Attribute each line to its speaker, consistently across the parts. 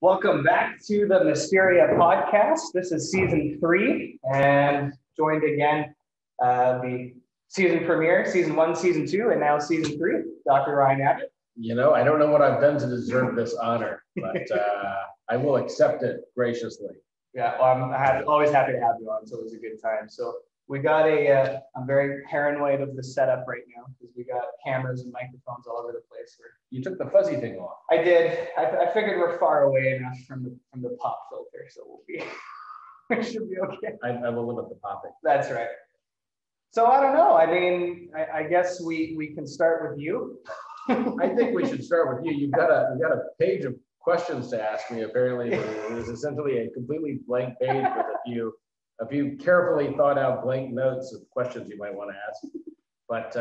Speaker 1: Welcome back to the Mysteria podcast. This is season 3 and joined again the season premiere, season 1, season 2, and now season 3, Dr. Ryan Abbott.
Speaker 2: You know, I don't know what I've done to deserve this honor, but I will accept it graciously.
Speaker 1: Yeah, well, I'm always happy to have you on. It's always a good time. So we got I'm very paranoid of the setup right now because we got cameras and microphones all over the place.
Speaker 2: You took the fuzzy thing off.
Speaker 1: I did. I figured we're far away enough from the pop filter, so we should be okay.
Speaker 2: I will limit the popping.
Speaker 1: That's right. So I don't know. I mean, I guess we can start with you.
Speaker 2: I think we should start with you. You got a page of questions to ask me. Apparently, it was essentially a completely blank page with a few carefully thought out blank notes of questions you might want to ask. But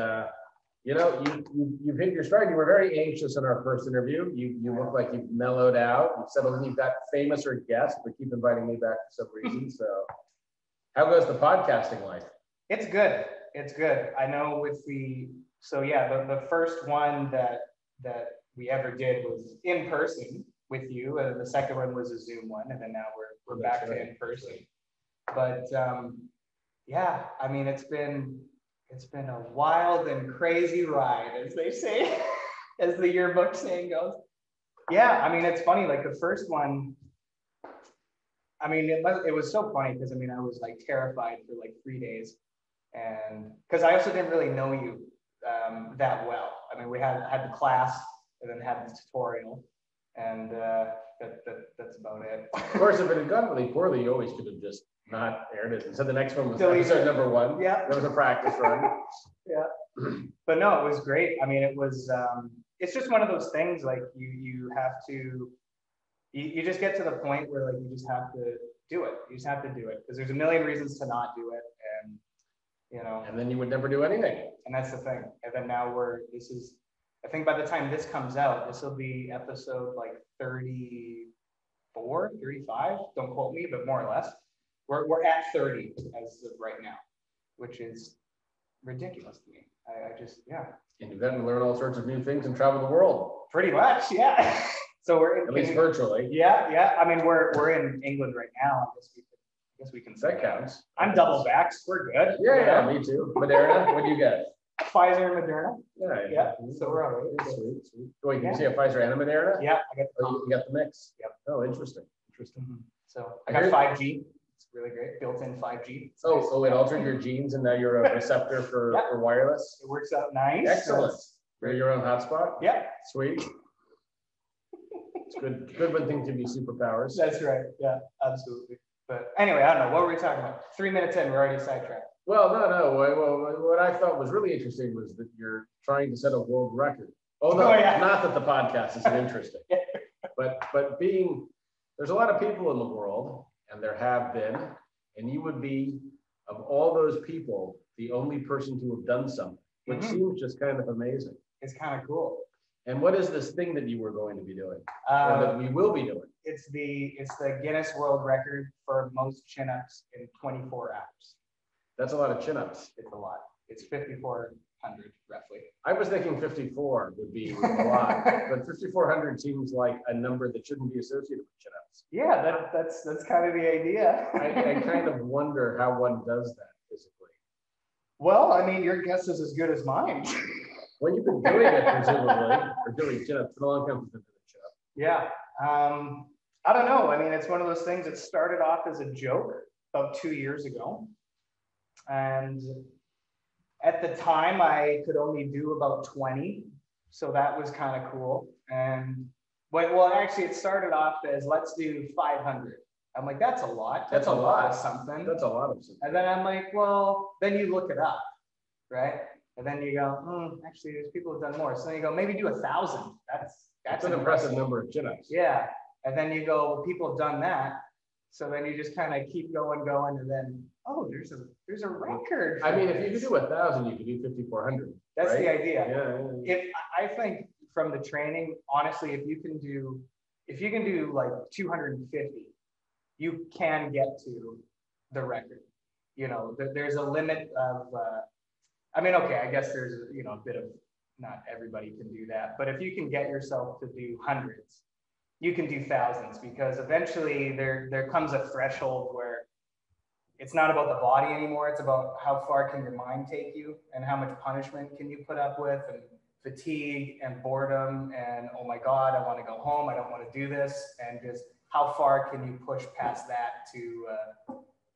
Speaker 2: you know, you've hit your stride. You were very anxious in our first interview. You look like you've mellowed out. You've settled in. You've got famous or guests, but keep inviting me back for some reason. So, how goes the podcasting life?
Speaker 1: It's good. It's good. I know the first one that we ever did was in person with you, and the second one was a Zoom one, and then now we're back to in person. But yeah, I mean, it's been a wild and crazy ride, as they say, as the yearbook saying goes. Yeah, I mean, it's funny. Like the first one, I mean, it was so funny because I mean, I was like terrified for like 3 days, and because I also didn't really know you that well. I mean, we had the class and then had the tutorial, and that's about it.
Speaker 2: Of course, if it had gone really poorly, you always could have just not aired it. And so the next one was episode number 1. Yeah. There was a practice run.
Speaker 1: Yeah. But no, it was great. I mean, it was, it's just one of those things like you have to, you just get to the point where like you just have to do it. You just have to do it because there's a million reasons to not do it. And, you know.
Speaker 2: And then you would never do anything.
Speaker 1: And that's the thing. And then now I think by the time this comes out, this will be episode like 34, 35. Don't quote me, but more or less. We're at 30 as of right now, which is ridiculous to me. I just, yeah.
Speaker 2: And you then learn all sorts of new things and travel the world.
Speaker 1: Pretty much, yeah. So we're
Speaker 2: at least virtually.
Speaker 1: Yeah. I mean, we're in England right now. I guess we can say
Speaker 2: that counts.
Speaker 1: I'm double vaxxed. We're good.
Speaker 2: Yeah, me too. Moderna, what do you get?
Speaker 1: Pfizer and Moderna.
Speaker 2: Yeah.
Speaker 1: So we're all right.
Speaker 2: Sweet. Wait, you say a Pfizer and a Moderna?
Speaker 1: Yeah, I got
Speaker 2: you got the mix.
Speaker 1: Yep.
Speaker 2: Oh, interesting.
Speaker 1: Mm-hmm. So I got 5G. It's really great. Built-in 5G.
Speaker 2: So it altered your genes, and now you're a receptor for wireless.
Speaker 1: It works out nice.
Speaker 2: Excellent. You're your own hotspot.
Speaker 1: Yeah.
Speaker 2: Sweet. It's good when things give you superpowers.
Speaker 1: That's right. Yeah, absolutely. But anyway, I don't know. What were we talking about? 3 minutes in, we're already sidetracked.
Speaker 2: Well, no. Well, what I thought was really interesting was that you're trying to set a world record. Although, not that the podcast isn't interesting, but there's a lot of people in the world, and there have been, and you would be, of all those people, the only person to have done something, which seems just kind of amazing.
Speaker 1: It's kind of cool.
Speaker 2: And what is this thing that you were going to be doing, or that we will be doing?
Speaker 1: It's the Guinness World Record for most chin-ups in 24 hours.
Speaker 2: That's a lot of chin-ups.
Speaker 1: It's a lot. It's 5,400 roughly.
Speaker 2: I was thinking 54 would be a lot, but 5,400 seems like a number that shouldn't be associated with chin-ups.
Speaker 1: Yeah, that's kind of the idea.
Speaker 2: I kind of wonder how one does that physically.
Speaker 1: Well, I mean, your guess is as good as mine.
Speaker 2: Well, you've been doing it presumably, or doing chin-ups for a long time. You've been doing chin-ups.
Speaker 1: Yeah. I don't know. I mean, it's one of those things that started off as a joke about 2 years ago. And at the time, I could only do about 20. So that was kind of cool. And actually, it started off as let's do 500. I'm like, that's a lot. That's a lot of something.
Speaker 2: That's a lot of something.
Speaker 1: And then I'm like, well, then you look it up, right? And then you go, actually, there's people who've done more. So then you go, maybe do 1,000. That's
Speaker 2: an impressive number of chin-ups.
Speaker 1: Yeah. And then you go, well, people have done that. So then you just kind of keep going, and then, there's a record.
Speaker 2: I mean, if you could do 1,000, you could do 5,400.
Speaker 1: That's
Speaker 2: right?
Speaker 1: the idea.
Speaker 2: Yeah.
Speaker 1: If I think from the training, honestly, if you can do like 250, you can get to the record. You know, there's a limit of. I mean, okay, I guess there's a bit of not everybody can do that, but if you can get yourself to do hundreds, you can do thousands, because eventually there comes a threshold where it's not about the body anymore. It's about how far can your mind take you, and how much punishment can you put up with, and fatigue and boredom, and oh my God, I want to go home. I don't want to do this. And just how far can you push past that to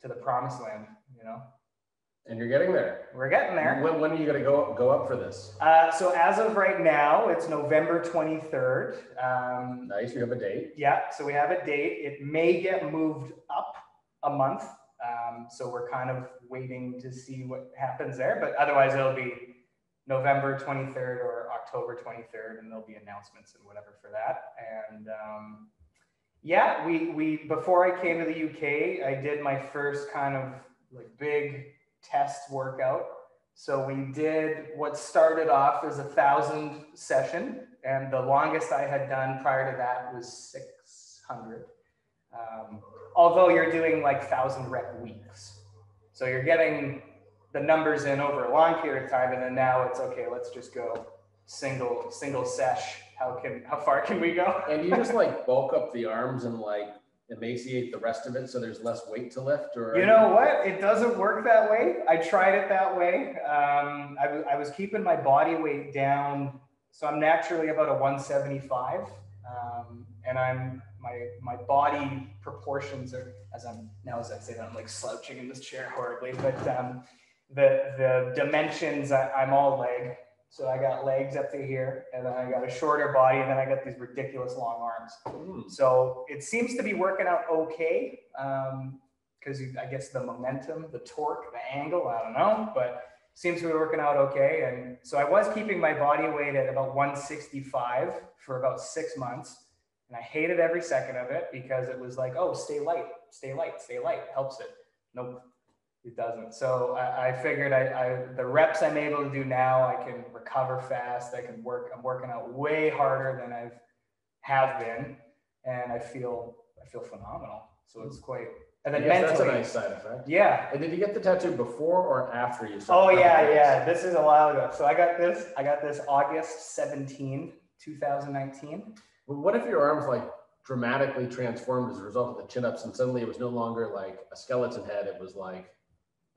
Speaker 1: the promised land, you know?
Speaker 2: And you're getting there.
Speaker 1: We're getting there.
Speaker 2: When are you going to go up for this?
Speaker 1: So as of right now, it's November 23rd.
Speaker 2: Nice, you have a date.
Speaker 1: Yeah, so we have a date. It may get moved up a month. So we're kind of waiting to see what happens there, but otherwise it'll be November 23rd or October 23rd, and there'll be announcements and whatever for that. And yeah, we before I came to the UK, I did my first kind of like big test workout. So we did what started off as 1,000 session, and the longest I had done prior to that was 600. Although you're doing like 1,000 rep weeks. So you're getting the numbers in over a long period of time, and then now it's okay, let's just go single sesh. How far can we go?
Speaker 2: And you just like bulk up the arms and like emaciate the rest of it so there's less weight to lift? Or
Speaker 1: you know what? It doesn't work that way. I tried it that way. I was keeping my body weight down. So I'm naturally about a 175. And my body proportions are, as I say that, I'm like slouching in this chair horribly, but the dimensions, I'm all leg. So I got legs up to here, and then I got a shorter body, and then I got these ridiculous long arms. So it seems to be working out okay, because I guess the momentum, the torque, the angle, I don't know, but seems to be working out okay. And so I was keeping my body weight at about 165 for about 6 months. And I hated every second of it, because it was like, oh, stay light, helps it. Nope, it doesn't. So I figured the reps I'm able to do now, I can recover fast. I'm working out way harder than I have been, and I feel phenomenal. So it's quite. And then mentally,
Speaker 2: that's a nice side effect.
Speaker 1: Yeah.
Speaker 2: And did you get the tattoo before or after you started?
Speaker 1: Oh yeah. This is a while ago. So I got this August 17, 2019.
Speaker 2: But what if your arms like dramatically transformed as a result of the chin-ups, and suddenly it was no longer like a skeleton head, it was like,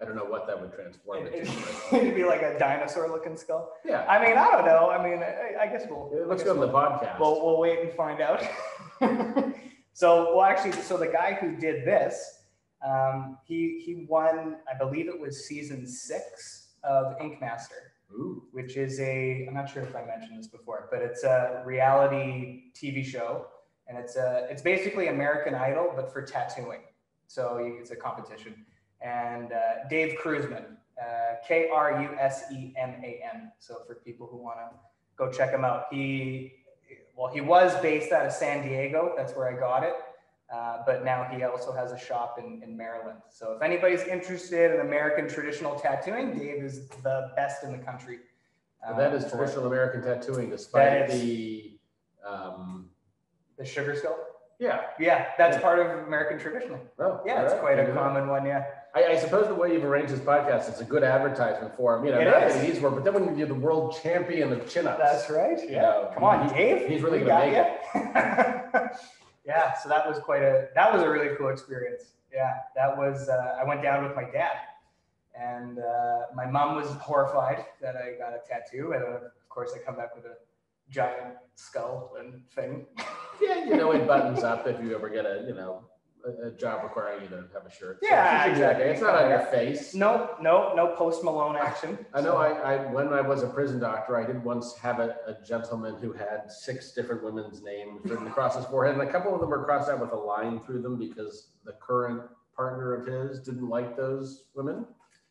Speaker 2: I don't know what that would transform it to.
Speaker 1: It'd be like a dinosaur-looking skull.
Speaker 2: Yeah.
Speaker 1: I mean, I don't know. I mean, I guess
Speaker 2: It looks good on the podcast.
Speaker 1: We'll wait and find out. So the guy who did this, he won, I believe it was season 6 of Ink Master.
Speaker 2: Ooh.
Speaker 1: Which is I'm not sure if I mentioned this before, but it's a reality TV show, and it's basically American Idol, but for tattooing. So it's a competition. And Dave Kruzman, Krusseman. So for people who want to go check him out, he was based out of San Diego. That's where I got it. But now he also has a shop in Maryland. So if anybody's interested in American traditional tattooing, Dave is the best in the country.
Speaker 2: That is traditional American tattooing, despite the
Speaker 1: sugar skull.
Speaker 2: Yeah,
Speaker 1: that's part of American traditional.
Speaker 2: Oh,
Speaker 1: yeah, it's quite a common one. Yeah.
Speaker 2: I suppose the way you've arranged this podcast, it's a good advertisement for him. You know, not that he needs more, but then when you're the world champion of chin-ups.
Speaker 1: That's right. Yeah. Come on, Dave.
Speaker 2: He's really going to make
Speaker 1: it. Yeah, so that was a really cool experience. Yeah, that was, I went down with my dad, and my mom was horrified that I got a tattoo. And of course I come back with a giant skull and thing.
Speaker 2: Yeah, it buttons up if you ever get a job requiring you to have a shirt.
Speaker 1: Yeah,
Speaker 2: so
Speaker 1: exactly.
Speaker 2: It's not on your face.
Speaker 1: No Post Malone action.
Speaker 2: I know. When I was a prison doctor, I did once have a gentleman who had 6 different women's names written across his forehead, and a couple of them were crossed out with a line through them because the current partner of his didn't like those women.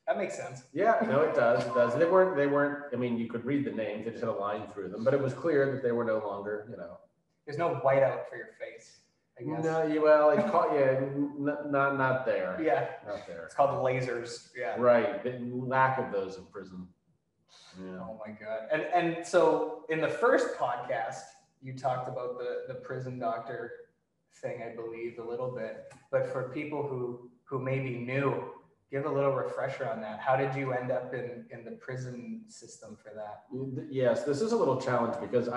Speaker 1: That makes sense.
Speaker 2: Yeah, no, it does. It does. They weren't. I mean, you could read the names; they just had a line through them, but it was clear that they were no longer.
Speaker 1: There's no whiteout for your face, I guess.
Speaker 2: No, well, it's called, not there.
Speaker 1: Yeah,
Speaker 2: not there.
Speaker 1: It's called lasers. Yeah.
Speaker 2: Right. The lack of those in prison. Yeah.
Speaker 1: Oh my God. And so in the first podcast, you talked about the prison doctor thing, I believe, a little bit. But for people who may be new, give a little refresher on that. How did you end up in the prison system for that?
Speaker 2: Yes, this is a little challenge because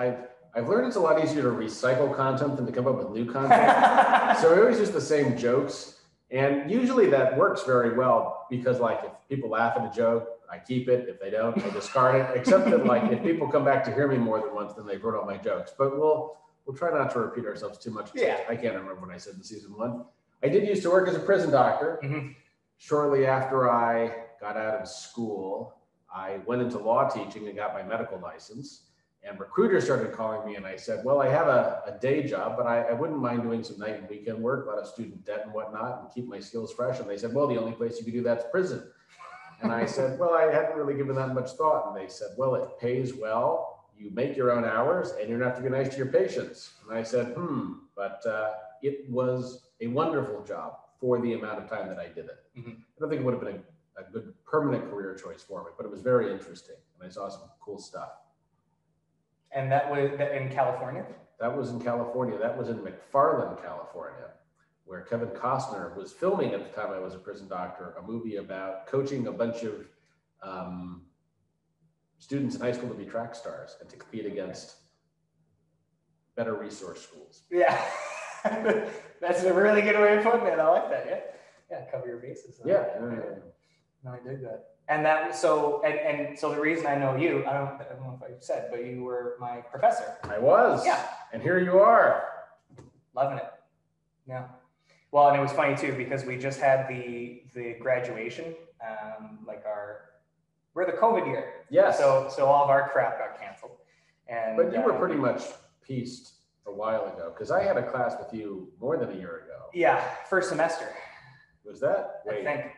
Speaker 2: I've learned it's a lot easier to recycle content than to come up with new content. So we always use the same jokes. And usually that works very well because like if people laugh at a joke, I keep it. If they don't, I discard it. Except that like if people come back to hear me more than once, then they've heard all my jokes. But we'll try not to repeat ourselves too much.
Speaker 1: Yeah.
Speaker 2: I can't remember when I said in season 1. I did used to work as a prison doctor. Shortly after I got out of school, I went into law teaching and got my medical license. And recruiters started calling me and I said, well, I have a day job, but I wouldn't mind doing some night and weekend work, a lot of student debt and whatnot, and keep my skills fresh. And they said, well, the only place you could do that's prison. And I said, well, I hadn't really given that much thought. And they said, well, it pays well, you make your own hours, and you don't have to be nice to your patients. And I said, but it was a wonderful job for the amount of time that I did it. I don't think it would have been a good permanent career choice for me, but it was very interesting. And I saw some cool stuff.
Speaker 1: And that was in California?
Speaker 2: That was in California. That was in McFarland, California, where Kevin Costner was filming at the time I was a prison doctor, a movie about coaching a bunch of students in high school to be track stars and to compete against better resource schools.
Speaker 1: Yeah, that's a really good way of putting it. I like that. Yeah, yeah, cover your bases.
Speaker 2: Yeah.
Speaker 1: No, I did that. And that so the reason I know you, I don't know if I said, but you were my professor.
Speaker 2: I was. Yeah. And here you are.
Speaker 1: Loving it. Yeah. Well, and it was funny too because we just had the graduation, we're the COVID year.
Speaker 2: Yes.
Speaker 1: So all of our crap got canceled. And
Speaker 2: but you were pretty much pieced a while ago because I had a class with you more than a year ago.
Speaker 1: Yeah, first semester.
Speaker 2: Was that?
Speaker 1: Wait. I think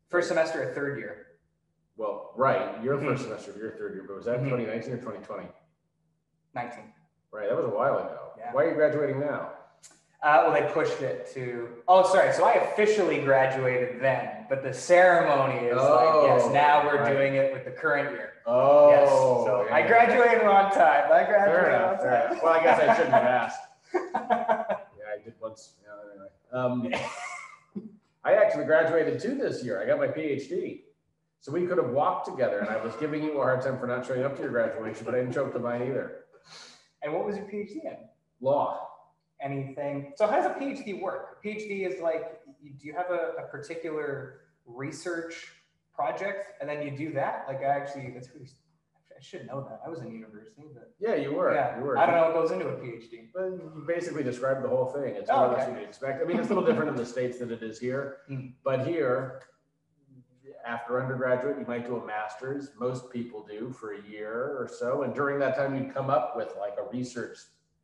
Speaker 1: first semester of third year.
Speaker 2: Well, right, your first semester of your third year, but was that 2019 or 2020?
Speaker 1: 19.
Speaker 2: Right, that was a while ago.
Speaker 1: Yeah.
Speaker 2: Why are you graduating now?
Speaker 1: Well, they pushed it to, so I officially graduated then, but the ceremony is now we're doing it with the current year.
Speaker 2: Oh.
Speaker 1: Yes, so yeah. I graduated on time.
Speaker 2: Fair enough. Well, I guess I shouldn't have asked. Yeah, I did once. Yeah, anyway. I actually graduated too this year. I got my PhD. So we could have walked together, and I was giving you a hard time for not showing up to your graduation, but I didn't show up to mine either.
Speaker 1: And what was your PhD in?
Speaker 2: Law.
Speaker 1: Anything. So how does a PhD work? A PhD is like, do you have a particular research project, and then you do that? Like I should know that. I was in university, but
Speaker 2: yeah, you were.
Speaker 1: Yeah,
Speaker 2: you were.
Speaker 1: I don't know what goes into a PhD.
Speaker 2: But you basically described the whole thing. It's more or less what you'd expect. I mean, it's a little different in the States than it is here, but here, after undergraduate, you might do a master's. Most people do for a year or so. And during that time, you'd come up with like a research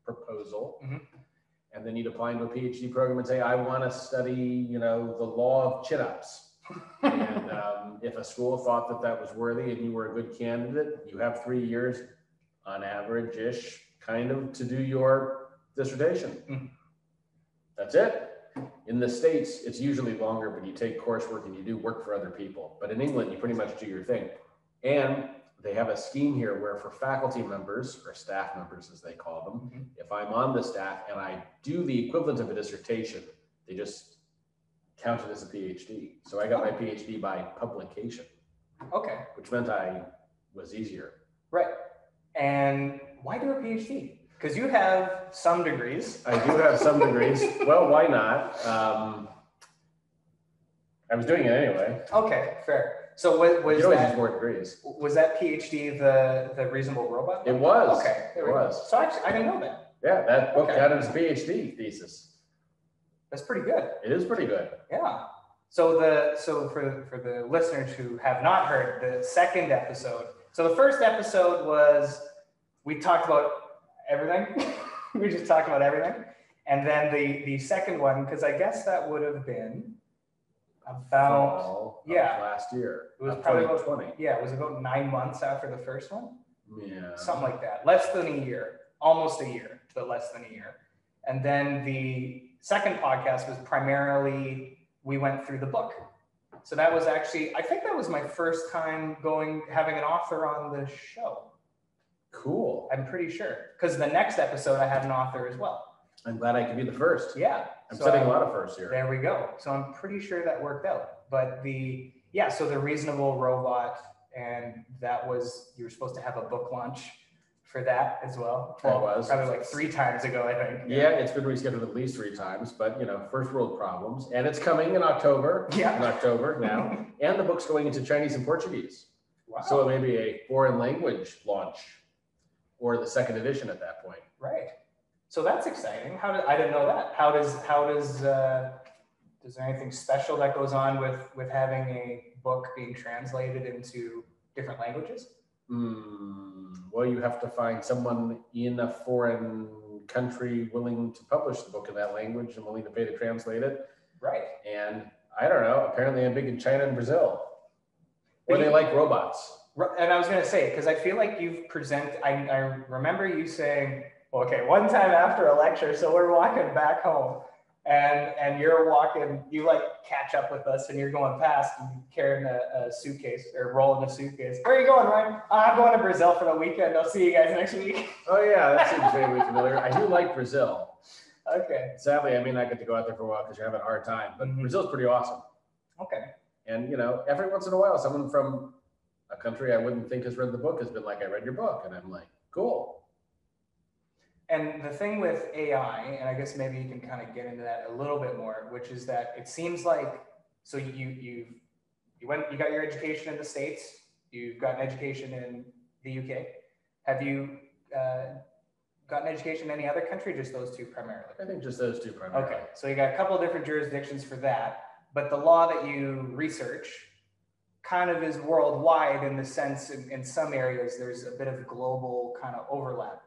Speaker 2: proposal. And then you'd apply into a PhD program and say, I want to study, the law of chin-ups. And if a school thought that was worthy and you were a good candidate, you have 3 years on average-ish kind of to do your dissertation. That's it. In the States, it's usually longer, but you take coursework and you do work for other people. But in England, you pretty much do your thing. And they have a scheme here where for faculty members, or staff members as they call them, if I'm on the staff and I do the equivalent of a dissertation, they just count it as a PhD. So I got my PhD by publication. Okay. Which meant I was easier.
Speaker 1: Right. And why do a PhD? Because you have some degrees.
Speaker 2: I do have some degrees. Well, why not? I was doing it anyway.
Speaker 1: Okay, fair. So was
Speaker 2: you always use more degrees.
Speaker 1: Was that PhD the Reasonable Robot?
Speaker 2: It was.
Speaker 1: Okay,
Speaker 2: it was.
Speaker 1: So actually, I didn't know that.
Speaker 2: Yeah, that book got his PhD thesis.
Speaker 1: That's pretty good.
Speaker 2: It is pretty good.
Speaker 1: Yeah. So for the listeners who have not heard the second episode. So the first episode was we talked about everything. We just talked about everything. And then the second one, because I guess that would have been about
Speaker 2: last year.
Speaker 1: It was probably about 20. Yeah, it was about 9 months after the first one.
Speaker 2: Yeah.
Speaker 1: Something like that. Less than a year. Almost a year, but less than a year. And then the second podcast was primarily we went through the book. So that was actually, I think that was my first time having an author on the show.
Speaker 2: Cool.
Speaker 1: I'm pretty sure. Because the next episode I had an author as well.
Speaker 2: I'm glad I could be the first.
Speaker 1: Yeah.
Speaker 2: I'm setting a lot of firsts here.
Speaker 1: There we go. So I'm pretty sure that worked out. But so the Reasonable Robot, and that was, you were supposed to have a book launch for that as well.
Speaker 2: I was.
Speaker 1: Probably like 3 times ago, I think.
Speaker 2: Yeah, it's been rescheduled at least 3 times, but first world problems. And it's coming in October.
Speaker 1: Yeah.
Speaker 2: In October now. And the book's going into Chinese and Portuguese.
Speaker 1: Wow.
Speaker 2: So it may be a foreign language launch or the 2nd edition at that point.
Speaker 1: Right. So that's exciting. I didn't know that. How does is there anything special that goes on with having a book being translated into different languages?
Speaker 2: Well, you have to find someone in a foreign country willing to publish the book in that language and willing to pay to translate it.
Speaker 1: Right.
Speaker 2: And I don't know, apparently I'm big in China and Brazil, where they like robots.
Speaker 1: And I was going to say, because I feel like I remember you saying, okay, one time after a lecture, so we're walking back home, and you're walking, you like catch up with us, and you're going past and carrying a suitcase or rolling a suitcase. Where are you going, Ryan? I'm going to Brazil for the weekend. I'll see you guys next week.
Speaker 2: Oh yeah, that seems vaguely familiar. I do like Brazil.
Speaker 1: Okay.
Speaker 2: Sadly, I may not get to go out there for a while because you're having a hard time, but Brazil's pretty awesome.
Speaker 1: Okay.
Speaker 2: And every once in a while, someone from a country I wouldn't think has read the book has been like, I read your book, and I'm like, cool.
Speaker 1: And the thing with AI, and I guess maybe you can kind of get into that a little bit more, which is that it seems like, so you got your education in the States, you've got an education in the UK. Have you gotten education in any other country, or just those 2 primarily?
Speaker 2: I think just those 2 primarily.
Speaker 1: Okay, so you got a couple of different jurisdictions for that, but the law that you research kind of is worldwide in the sense in some areas there's a bit of global kind of overlap.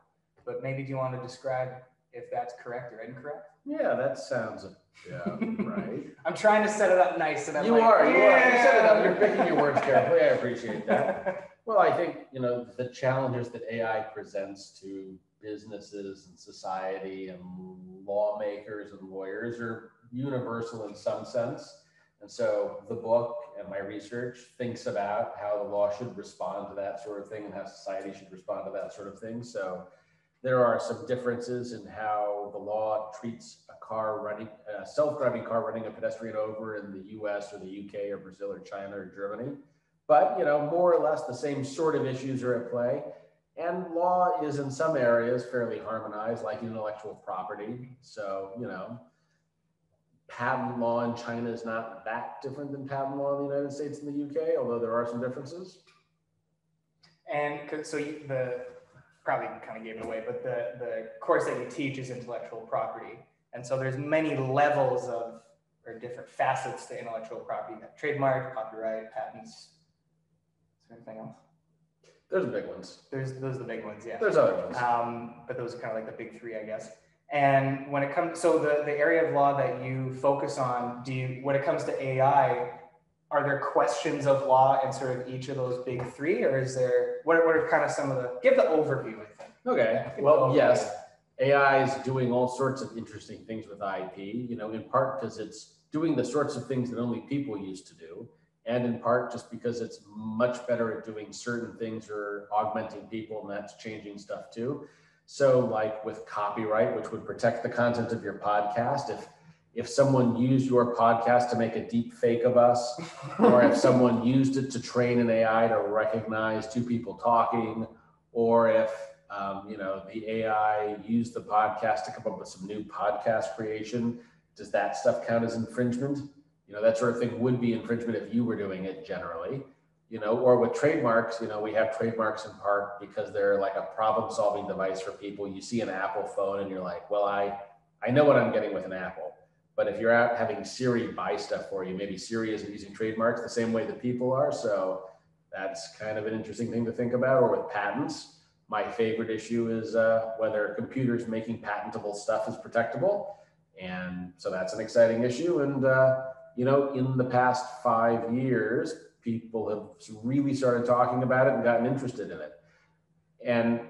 Speaker 1: But maybe do you want to describe if that's correct or incorrect?
Speaker 2: Yeah, that sounds right.
Speaker 1: I'm trying to set it up nice, and
Speaker 2: you are. You set it up. You're picking your words carefully. I appreciate that. Well, I think the challenges that AI presents to businesses and society and lawmakers and lawyers are universal in some sense. And so the book and my research thinks about how the law should respond to that sort of thing and how society should respond to that sort of thing. So there are some differences in how the law treats a self-driving car running a pedestrian over in the US or the UK or Brazil or China or Germany. But, more or less the same sort of issues are at play. And law is in some areas fairly harmonized, like intellectual property. So, patent law in China is not that different than patent law in the United States and the UK, although there are some differences.
Speaker 1: And so probably kind of gave it away, but the course that you teach is intellectual property. And so there's many levels or different facets to intellectual property. You have trademark, copyright, patents. Is there anything else?
Speaker 2: There's the big ones.
Speaker 1: Those are the big ones, yeah.
Speaker 2: There's other ones.
Speaker 1: But those are kind of like the big 3, I guess. And when it comes, so the area of law that you focus on, when it comes to AI, are there questions of law in sort of each of those big 3, or is there, what are kind of some of give the overview, I think.
Speaker 2: Okay, well, yes, AI is doing all sorts of interesting things with IP, in part because it's doing the sorts of things that only people used to do, and in part just because it's much better at doing certain things or augmenting people, and that's changing stuff too. So like with copyright, which would protect the content of your podcast, if someone used your podcast to make a deep fake of us, or if someone used it to train an AI to recognize 2 people talking, or if the AI used the podcast to come up with some new podcast creation, does that stuff count as infringement? That sort of thing would be infringement if you were doing it generally. Or with trademarks, we have trademarks in part because they're like a problem-solving device for people. You see an Apple phone and you're like, well, I know what I'm getting with an Apple. But if you're out having Siri buy stuff for you, maybe Siri isn't using trademarks the same way that people are. So that's kind of an interesting thing to think about. Or with patents, my favorite issue is whether computers making patentable stuff is protectable. And so that's an exciting issue. And, in the past 5 years, people have really started talking about it and gotten interested in it. And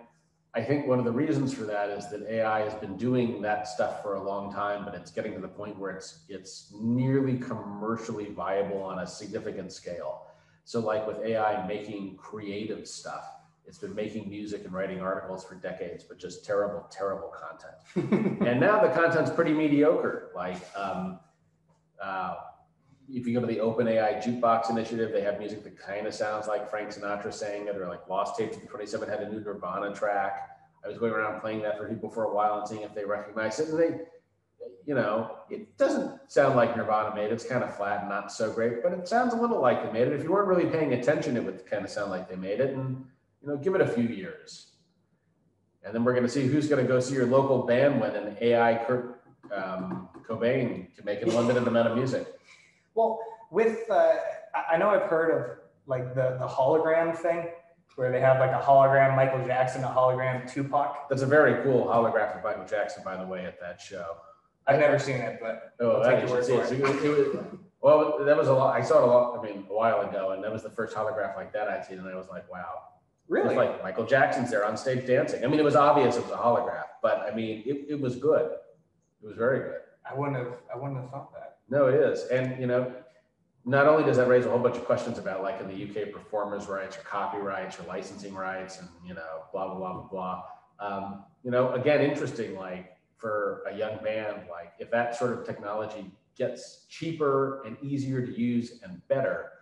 Speaker 2: I think one of the reasons for that is that AI has been doing that stuff for a long time, but it's getting to the point where it's nearly commercially viable on a significant scale. So like with AI making creative stuff, it's been making music and writing articles for decades, but just terrible, terrible content. And now the content's pretty mediocre. Like if you go to the OpenAI Jukebox Initiative, they have music that kind of sounds like Frank Sinatra saying it, or like Lost Tapes of 27 had a new Nirvana track. I was going around playing that for people for a while and seeing if they recognize it. And they, it doesn't sound like Nirvana made it. It's kind of flat and not so great, but it sounds a little like they made it. If you weren't really paying attention, it would kind of sound like they made it. And, give it a few years. And then we're going to see who's going to go see your local band when an AI Kurt Cobain can make an unlimited amount of music.
Speaker 1: Well, I know I've heard of like the hologram thing, where they have like a hologram Michael Jackson, a hologram Tupac.
Speaker 2: That's a very cool holographic Michael Jackson, by the way, at that show.
Speaker 1: I've never seen it, but
Speaker 2: that was a lot. I saw it a while ago, and that was the first holograph like that I'd seen, and I was like, wow.
Speaker 1: Really?
Speaker 2: It was like Michael Jackson's there on stage dancing. I mean, it was obvious it was a holograph, but I mean, it was good. It was very good.
Speaker 1: I wouldn't have thought that.
Speaker 2: No, it is. And, not only does that raise a whole bunch of questions about like in the UK performers' rights or copyrights or licensing rights and, blah, blah, blah, blah, blah. Again, interesting, like for a young band, like if that sort of technology gets cheaper and easier to use and better,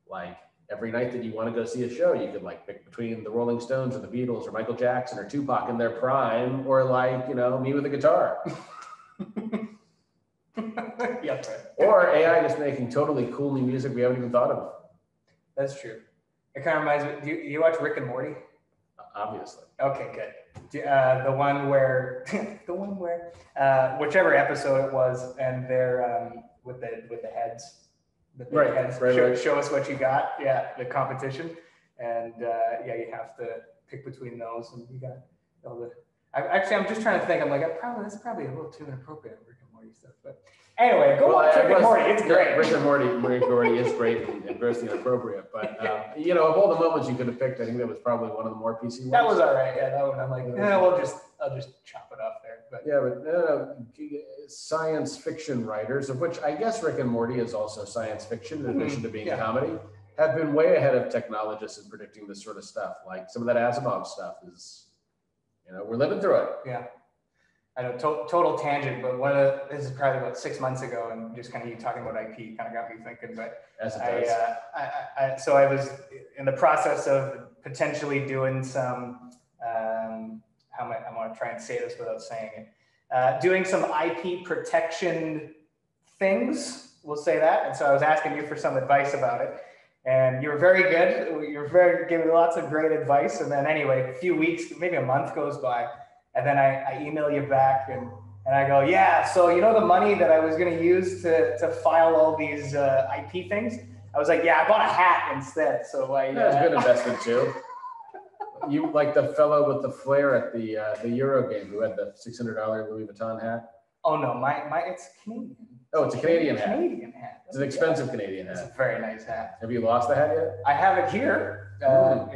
Speaker 2: like every night that you want to go see a show, you could like pick between the Rolling Stones or the Beatles or Michael Jackson or Tupac in their prime, or like, me with a guitar.
Speaker 1: Yep.
Speaker 2: Or AI just making totally cool new music we haven't even thought of.
Speaker 1: That's true. It kind of reminds me, do you watch Rick and Morty?
Speaker 2: Obviously.
Speaker 1: Okay, good. The one where, whichever episode it was, and they're with the heads.
Speaker 2: Right.
Speaker 1: Show us what you got. Yeah, the competition, and you have to pick between those, and you got all the. I'm just trying to think. I'm like, that's probably a little too inappropriate, Rick and Morty stuff. But anyway, go watch Rick and Morty. It's great.
Speaker 2: Rick and Morty is great and grossly inappropriate. But of all the moments you could have picked, I think that was probably one of the more PC ones.
Speaker 1: That was all right. Yeah, that one. I'm like, I'll just chop it off there. But
Speaker 2: science fiction writers, of which I guess Rick and Morty is also science fiction in addition to being comedy, have been way ahead of technologists in predicting this sort of stuff. Like some of that Asimov stuff is. We're living through it.
Speaker 1: Yeah. I know, total tangent, but this is probably about 6 months ago, and just kind of you talking about IP kind of got me thinking. But
Speaker 2: as it does.
Speaker 1: So I was in the process of potentially doing some, I'm going to try and say this without saying it, doing some IP protection things, we'll say that. And so I was asking you for some advice about it. And you were very good. You were giving lots of great advice. And then anyway, a few weeks, maybe a month goes by. And then I email you back and I go, yeah, so the money that I was going to use to file all these IP things, I was like, yeah, I bought a hat instead. So
Speaker 2: that's a good investment too. You like the fellow with the flare at the Euro game who had the $600 Louis Vuitton hat?
Speaker 1: Oh no, it's Canadian.
Speaker 2: Oh, it's a Canadian hat.
Speaker 1: Canadian hat.
Speaker 2: It's an expensive Canadian hat.
Speaker 1: It's a very nice hat.
Speaker 2: Have you lost the hat yet?
Speaker 1: I have it here. Not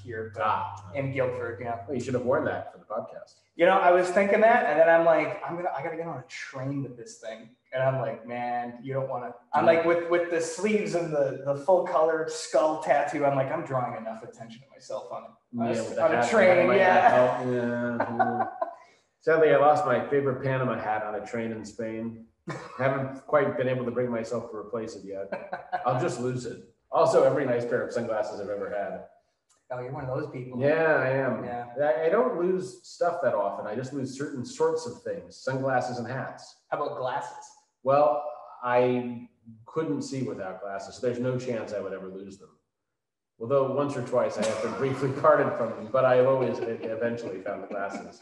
Speaker 1: here, but in Guildford. Yeah.
Speaker 2: Well, you should have worn that for the podcast.
Speaker 1: I was thinking that, and then I'm like, I gotta get on a train with this thing, and I'm like, man, you don't want to. I'm like with the sleeves and the full color skull tattoo. I'm like, I'm drawing enough attention to myself on a train.
Speaker 2: Yeah. Sadly, I lost my favorite Panama hat on a train in Spain. Haven't quite been able to bring myself to replace it yet. I'll just lose it. Also, every nice pair of sunglasses I've ever had.
Speaker 1: Oh, you're one of those people.
Speaker 2: Yeah, I am.
Speaker 1: Yeah.
Speaker 2: I don't lose stuff that often. I just lose certain sorts of things, sunglasses and hats.
Speaker 1: How about glasses?
Speaker 2: Well, I couldn't see without glasses, so there's no chance I would ever lose them. Although once or twice I have been briefly parted from them, but I always eventually found the glasses.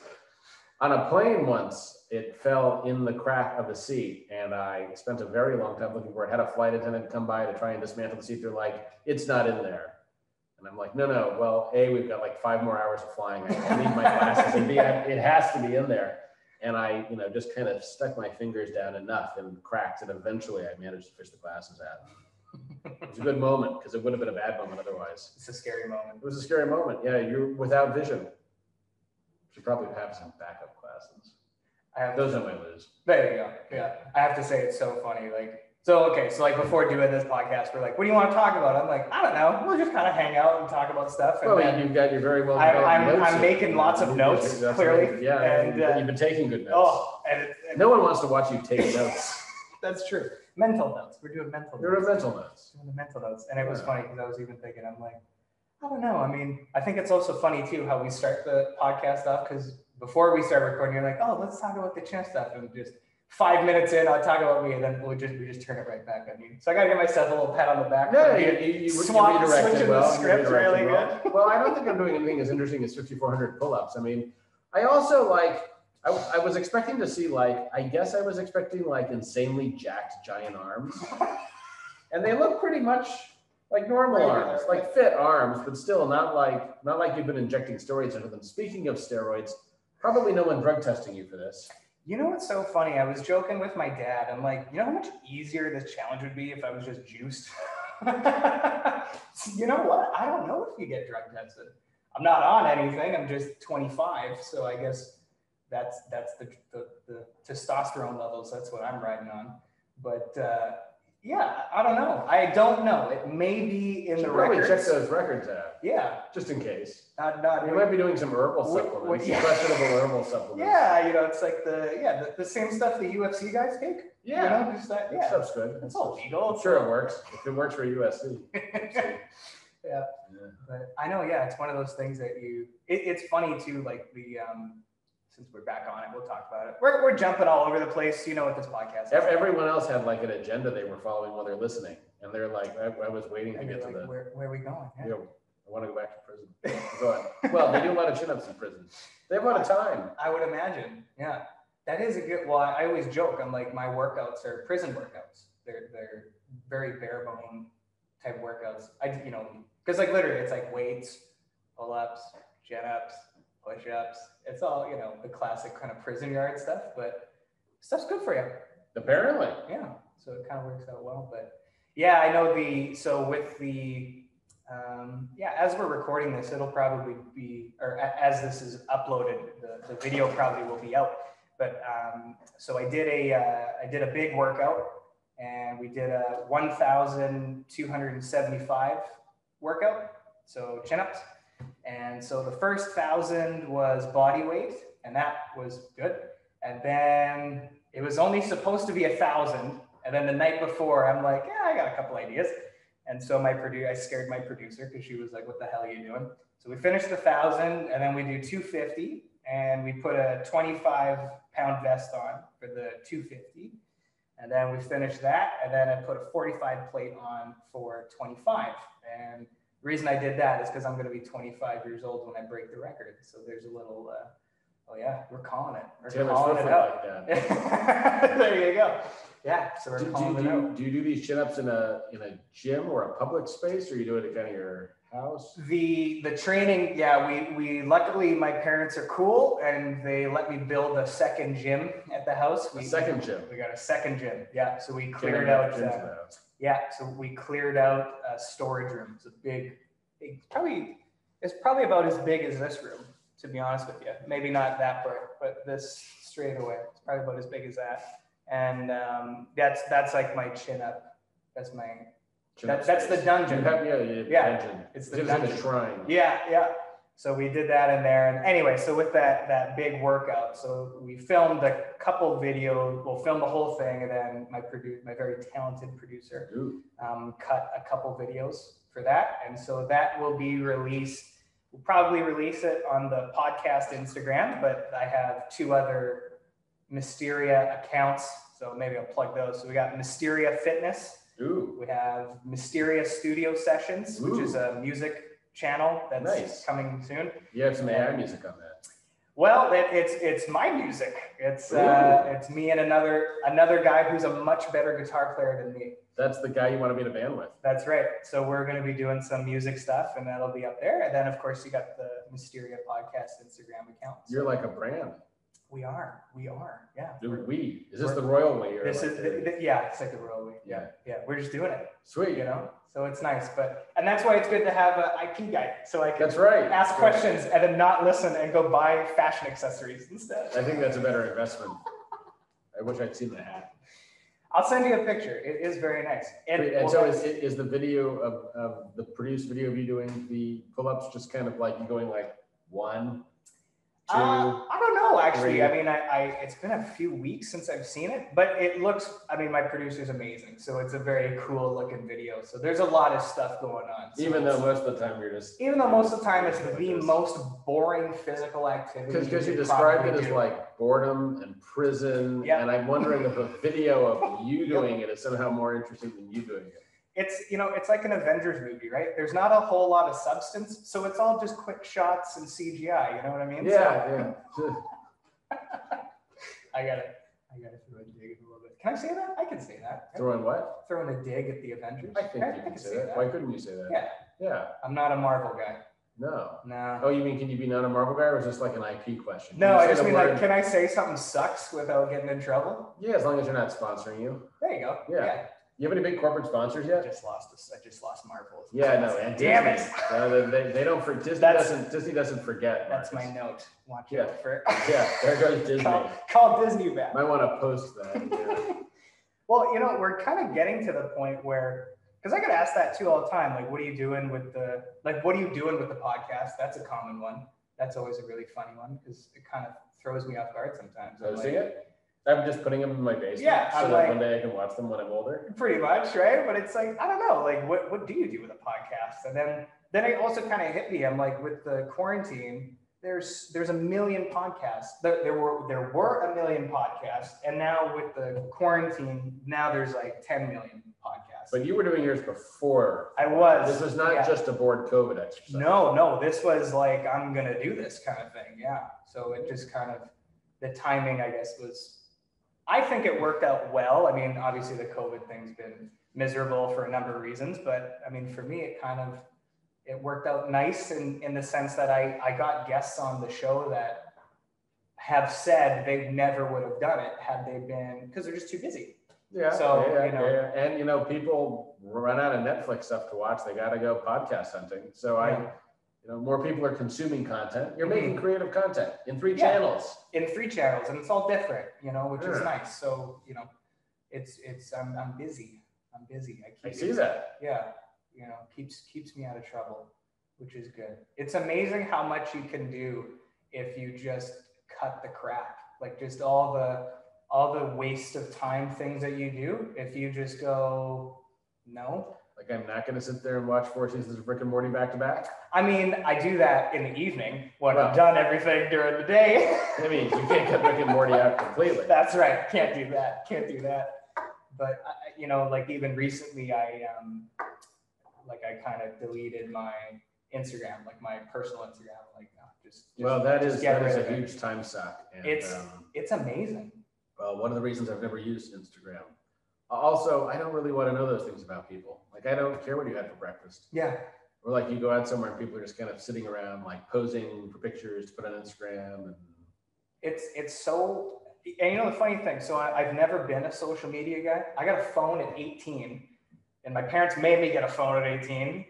Speaker 2: On a plane once, it fell in the crack of the seat, and I spent a very long time looking for it. Had a flight attendant come by to try and dismantle the seat. They're like, it's not in there. And I'm like, no. Well, A, we've got like 5 more hours of flying. I need my glasses, and B, it has to be in there. And I, just kind of stuck my fingers down enough and cracked, and eventually I managed to fish the glasses out. It was a good moment, because it would have been a bad moment otherwise.
Speaker 1: It's a scary moment.
Speaker 2: It was a scary moment. Yeah, you're without vision. Should probably have some backup glasses. Those are my lose.
Speaker 1: There you go. Yeah, I have to say it's so funny. So before doing this podcast, we're like, what do you want to talk about? I'm like, I don't know. We'll just kind of hang out and talk about stuff. And
Speaker 2: you've got your very well.
Speaker 1: I'm making lots of notes, clearly.
Speaker 2: Yeah, and you've been taking good notes.
Speaker 1: And
Speaker 2: no one wants to watch you take notes.
Speaker 1: That's true. mental notes. We're doing mental notes.
Speaker 2: You're doing mental notes.
Speaker 1: Doing the mental notes. And it was funny because I was even thinking, I'm like, I don't know. I mean, I think it's also funny too how we start the podcast off, because before we start recording, you're like, oh, let's talk about the chin stuff. And just 5 minutes in, I'll talk about me, and then we just turn it right back on you. So I got to give myself a little pat on the back.
Speaker 2: No, you
Speaker 1: switching the script really good.
Speaker 2: Well, I don't think I'm doing anything as interesting as 5,400 pull-ups. I mean, I also like, I was expecting to see like, I guess I was expecting like insanely jacked giant arms. And they look pretty much like normal arms, like fit arms, but still not like you've been injecting steroids into them. Speaking of steroids, probably no one drug testing you for this.
Speaker 1: You know what's so funny? I was joking with my dad. I'm like, you know how much easier this challenge would be if I was just juiced? You know what? I don't know if you get drug tested. I'm not on anything. I'm just 25. So I guess that's the testosterone levels. That's what I'm riding on. But yeah, I don't know. I don't know. It may be in the records.
Speaker 2: Probably check those records out.
Speaker 1: Yeah.
Speaker 2: Just in case.
Speaker 1: You
Speaker 2: might be doing some herbal supplements, questionable herbal supplements.
Speaker 1: Yeah, you know, it's like the same stuff the UFC guys take.
Speaker 2: Yeah.
Speaker 1: You know, just that,
Speaker 2: that stuff's good.
Speaker 1: It's all legal.
Speaker 2: I'm sure it works. If it works for USC.
Speaker 1: Yeah. But I know, it's one of those things that it's funny too, like the since we're back on it, we'll talk about it. We're jumping all over the place, you know what this podcast is.
Speaker 2: Everyone else had like an agenda they were following while they're listening. And they're like, I was waiting to get to the
Speaker 1: where are we going?
Speaker 2: Yeah. I want to go back to prison. Go on. Well, they do a lot of chin-ups in prison. They have a lot of time.
Speaker 1: I would imagine. Yeah. That is a good, well, I always joke. I'm like, my workouts are prison workouts. They're very bare bone type workouts. Because like literally it's like weights, pull-ups, chin-ups, push-ups. It's all, the classic kind of prison yard stuff, but stuff's good for you.
Speaker 2: Apparently.
Speaker 1: Yeah. So it kind of works out well. But yeah, I know so with the, as we're recording this, it'll probably be, or as this is uploaded, the video probably will be out. But so I did a big workout, and we did a 1,275 workout, so chin-ups. And so the first 1,000 was body weight, and that was good. And then it was only supposed to be 1,000. And then the night before, I'm like, I got a couple ideas. And so I scared my producer because she was like, what the hell are you doing? So we finished the 1,000, and then we do 250, and we put a 25-pound vest on for the 250. And then we finished that, and then I put a 45 plate on for 25. And the reason I did that is because I'm going to be 25 years old when I break the record. So there's a little, we're calling it. We're calling it out. Like that. There you go. Yeah, so we're calling it out.
Speaker 2: Do you do these chin-ups in a gym or a public space, or you do it at kind of your house?
Speaker 1: The training, we luckily my parents are cool, and they let me build a second gym at the house.
Speaker 2: Second gym.
Speaker 1: We got a second gym. Yeah, so we cleared out. So we cleared out a storage room. It's a big, it's probably about as big as this room, to be honest with you. Maybe not that big, but this straight away, it's probably about as big as that. And that's like my chin up. That's my that's the dungeon.
Speaker 2: Dungeon.
Speaker 1: It's the dungeon.
Speaker 2: The shrine.
Speaker 1: Yeah. So we did that in there. And anyway, so with that big workout, so we filmed a couple videos. We'll film the whole thing, and then my very talented producer cut a couple videos for that. And so that will be released. We'll probably release it on the podcast Instagram, but I have 2 other Mysteria accounts, so maybe I'll plug those. So we got Mysteria Fitness. We have Mysteria Studio Sessions, which is a music channel that's coming soon.
Speaker 2: You have some AI music on that.
Speaker 1: Well, it's my music. It's me and another guy who's a much better guitar player than me.
Speaker 2: That's the guy you want to be in a band with.
Speaker 1: That's right. So we're going to be doing some music stuff, and that'll be up there. And then, of course, you got the Mysteria Podcast Instagram account.
Speaker 2: You're like a brand.
Speaker 1: We are, yeah.
Speaker 2: Is this the royal way?
Speaker 1: This is, it's like the royal way. Yeah. We're just doing it.
Speaker 2: Sweet.
Speaker 1: So it's nice, and that's why it's good to have an IP guy, so I can ask questions and then not listen and go buy fashion accessories instead.
Speaker 2: I think that's a better investment. I wish I'd seen the hat.
Speaker 1: I'll send you a picture. It is very nice.
Speaker 2: And so is the video of the produced video of you doing the pull-ups just kind of like you going like 1, 2?
Speaker 1: I don't know. actually. I mean, it's been a few weeks since I've seen it, but it looks, I mean, my producer's amazing. So it's a very cool looking video. So there's a lot of stuff going on. So
Speaker 2: even though most of the time it's
Speaker 1: the most boring physical activity.
Speaker 2: Because you described it as like boredom and prison.
Speaker 1: Yep.
Speaker 2: And I'm wondering if a video of you doing it is somehow more interesting than you doing it.
Speaker 1: It's, you know, it's like an Avengers movie, right? There's not a whole lot of substance, so it's all just quick shots and CGI. You know what I mean?
Speaker 2: Yeah,
Speaker 1: so, yeah. I gotta throw a dig a little bit. Can I say that? I can say that.
Speaker 2: Throwing what?
Speaker 1: Throwing a dig at the Avengers.
Speaker 2: I think you can say that. Why couldn't you say that?
Speaker 1: Yeah.
Speaker 2: Yeah.
Speaker 1: I'm not a Marvel guy.
Speaker 2: No.
Speaker 1: No.
Speaker 2: Oh, you mean can you be not a Marvel guy, or is this like an IP question?
Speaker 1: No, I just mean like, can I say something sucks without getting in trouble?
Speaker 2: Yeah, as long as you're not sponsoring you.
Speaker 1: There you go.
Speaker 2: Yeah. You have any big corporate sponsors yet?
Speaker 1: I just lost Marvel.
Speaker 2: Yeah, no, and
Speaker 1: damn
Speaker 2: it. They don't forget. Disney doesn't forget.
Speaker 1: That's
Speaker 2: Marcus.
Speaker 1: my note. Watch out for.
Speaker 2: Yeah, there goes Disney.
Speaker 1: Call Disney back.
Speaker 2: Might want to post that. Yeah.
Speaker 1: Well, you know, we're kind of getting to the point where, because I get asked that too all the time. Like, what are you doing with the podcast? That's a common one. That's always a really funny one because it kind of throws me off guard sometimes.
Speaker 2: Posting it? I'm just putting them in my basement.
Speaker 1: Yeah,
Speaker 2: so that one day I can watch them when I'm older.
Speaker 1: Pretty much, right? But it's like, I don't know, like what do you do with a podcast? And then it also kind of hit me. I'm like, with the quarantine, there's a million podcasts. There were a million podcasts, and now with the quarantine, now there's like 10 million podcasts.
Speaker 2: But you were doing yours before.
Speaker 1: I was.
Speaker 2: This was not just a bored COVID exercise.
Speaker 1: No, this was like, I'm gonna do this kind of thing. Yeah. So it just kind of, the timing, I guess, I think it worked out well. I mean, obviously the COVID thing's been miserable for a number of reasons, but I mean, for me, it worked out nice in the sense that I got guests on the show that have said they never would have done it had they been, because they're just too busy.
Speaker 2: Yeah.
Speaker 1: So,
Speaker 2: yeah. And, you know, people run out of Netflix stuff to watch. They got to go podcast hunting. So more people are consuming content. You're making creative content in 3 channels.
Speaker 1: In 3 channels, and it's all different, which is nice. So, I'm busy.
Speaker 2: I see that.
Speaker 1: Yeah. Keeps me out of trouble, which is good. It's amazing how much you can do if you just cut the crap. Like just all the waste of time things that you do. If you just go, no.
Speaker 2: Like I'm not going to sit there and watch 4 seasons of Rick and Morty back to back.
Speaker 1: I mean, I do that in the evening when I've done everything during the day.
Speaker 2: I mean, you can't cut Rick and Morty out completely.
Speaker 1: That's right. Can't do that. But like even recently, I kind of deleted my Instagram, like my personal Instagram. Like,
Speaker 2: that is a huge time suck. And,
Speaker 1: it's amazing.
Speaker 2: Well, one of the reasons I've never used Instagram. Also, I don't really want to know those things about people. Like, I don't care what you had for breakfast.
Speaker 1: Yeah.
Speaker 2: Or like you go out somewhere and people are just kind of sitting around, like posing for pictures to put on Instagram. And
Speaker 1: it's so, and the funny thing, so I've never been a social media guy. I got a phone at 18, and my parents made me get a phone at 18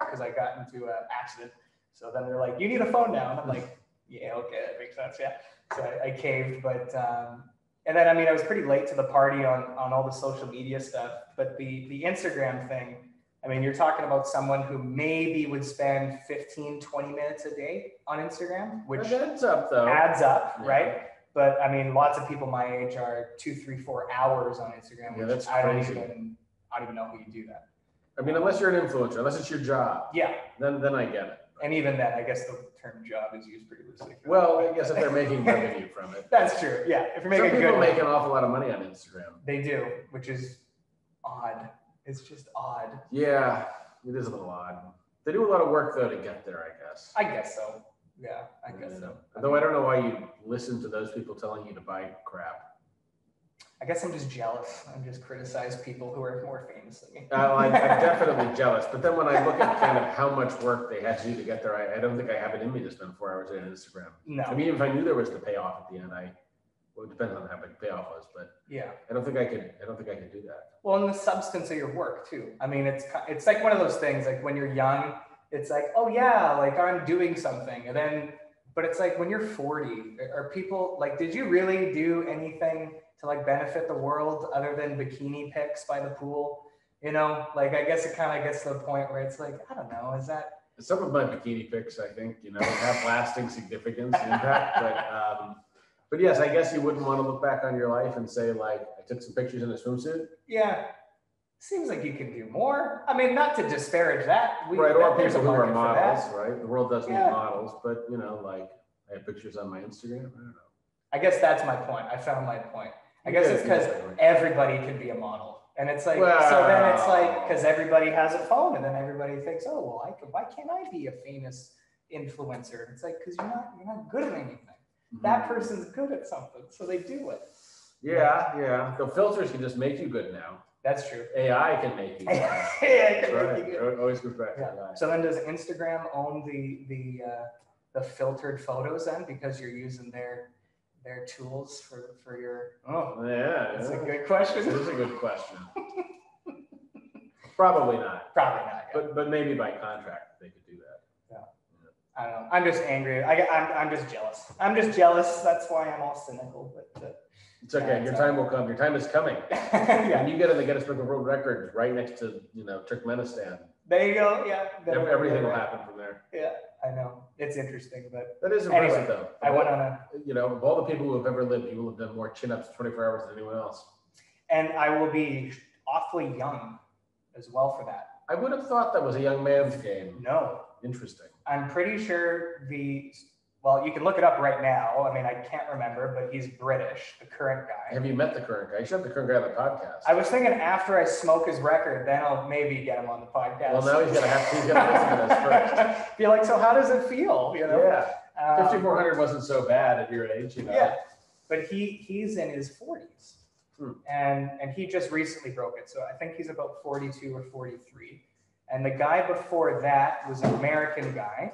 Speaker 1: because I got into an accident. So then they're like, you need a phone now. And I'm like, yeah, okay, that makes sense. Yeah. So I caved, but, and then, I was pretty late to the party on all the social media stuff, but the Instagram thing, you're talking about someone who maybe would spend 15, 20 minutes a day on Instagram, which
Speaker 2: adds up though.
Speaker 1: Right? But lots of people my age are 2, 3, 4 hours on Instagram, which
Speaker 2: that's
Speaker 1: I don't
Speaker 2: crazy.
Speaker 1: even know who you do that.
Speaker 2: Unless you're an influencer, unless it's your job.
Speaker 1: Yeah.
Speaker 2: Then I get it.
Speaker 1: And even then, I guess the term job is used pretty loosely.
Speaker 2: Well, I guess if they're making revenue from it.
Speaker 1: That's true. Yeah. If you're making
Speaker 2: Some people make an awful lot of money on Instagram.
Speaker 1: They do, which is odd. It's just odd.
Speaker 2: Yeah, it is a little odd. They do a lot of work though to get there, I guess.
Speaker 1: I guess so. Yeah, I guess so.
Speaker 2: Though I don't know why you listen to those people telling you to buy crap.
Speaker 1: I guess I'm just jealous. I'm just criticize people who are more famous than me.
Speaker 2: I'm definitely jealous. But then when I look at kind of how much work they had to do to get there, I don't think I have it in me to spend 4 hours on Instagram.
Speaker 1: No.
Speaker 2: If I knew there was the payoff at the end, it depends on how big the payoff was. But
Speaker 1: yeah,
Speaker 2: I don't think I could do that.
Speaker 1: Well, and the substance of your work too. It's like one of those things. Like when you're young, it's like, oh yeah, like I'm doing something, and then, but it's like when you're 40, are people like, did you really do anything to like benefit the world other than bikini pics by the pool? Like I guess it kind of gets to the point where it's like, I don't know, is that
Speaker 2: some of my bikini pics, I think, have lasting significance and impact, but But yes, I guess you wouldn't want to look back on your life and say like, I took some pictures in a swimsuit.
Speaker 1: Yeah. Seems like you can do more. I mean, not to disparage that.
Speaker 2: Right, or
Speaker 1: there's
Speaker 2: people
Speaker 1: a
Speaker 2: who are
Speaker 1: market for
Speaker 2: models,
Speaker 1: that.
Speaker 2: right? The world does need
Speaker 1: Yeah.
Speaker 2: models, but you know, like I have pictures on my Instagram. I don't know.
Speaker 1: I guess that's my point. I found my point. I guess
Speaker 2: Yeah,
Speaker 1: it's because
Speaker 2: exactly.
Speaker 1: everybody can be a model. And it's like, so
Speaker 2: Well-
Speaker 1: then it's like, because everybody has a phone, and then everybody thinks, oh, well, why can't I be a famous influencer? It's like, because you're not good at anything. That person's good at something, so they do it.
Speaker 2: Yeah. The filters can just make you good now.
Speaker 1: That's true.
Speaker 2: AI can make you good.
Speaker 1: Yeah, it can
Speaker 2: Right.
Speaker 1: make you good.
Speaker 2: Always goes back to
Speaker 1: Yeah.
Speaker 2: AI.
Speaker 1: So then does Instagram own the filtered photos then, because you're using their tools for your
Speaker 2: Yeah.
Speaker 1: that's a good question.
Speaker 2: It is a good question. Probably not.
Speaker 1: Probably not. Yeah.
Speaker 2: But maybe by contract they could do that.
Speaker 1: I don't know. I'm just angry. I'm just jealous. I'm just jealous. That's why I'm all cynical. But
Speaker 2: It's okay. Your time will come. Your time is coming.
Speaker 1: yeah.
Speaker 2: When you get in the Guinness World Record right next to Turkmenistan,
Speaker 1: There you go. Yeah.
Speaker 2: everything will happen from there.
Speaker 1: Yeah, I know. It's interesting, but
Speaker 2: That is impressive,
Speaker 1: Anyway,
Speaker 2: though.
Speaker 1: I went on
Speaker 2: Of all the people who have ever lived, you will have done more chin-ups 24 hours than anyone else.
Speaker 1: and I will be awfully young as well for that.
Speaker 2: I would have thought that was a young man's game.
Speaker 1: No,
Speaker 2: Interesting.
Speaker 1: I'm pretty sure well, you can look it up right now. I mean, I can't remember, but he's British, the current guy.
Speaker 2: Have you met the current guy? You should have the current guy on the podcast.
Speaker 1: I was thinking after I smoke his record, then I'll maybe get him on the podcast.
Speaker 2: Well, now he's gonna listen to this first.
Speaker 1: Be like, so how does it feel? You know?
Speaker 2: Yeah. 5400 wasn't so bad at your age,
Speaker 1: Yeah, but he's in his 40s, and he just recently broke it. So I think he's about 42 or 43. And the guy before that was an American guy,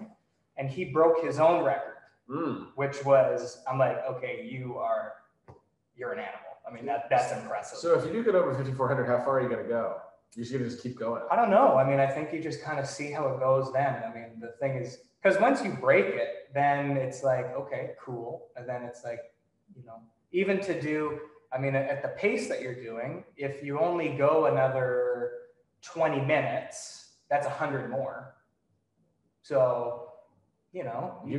Speaker 1: and he broke his own record, which was, I'm like, okay, you're an animal. I mean, that's impressive.
Speaker 2: So if you do get over 5400, how far are you gonna go? You're just gonna keep going.
Speaker 1: I don't know. I mean, I think you just kind of see how it goes then. I mean, the thing is, because once you break it, then it's like, okay, cool. And then it's like, even to do, I mean, at the pace that you're doing, if you only go another 20 minutes, that's 100 more. So, you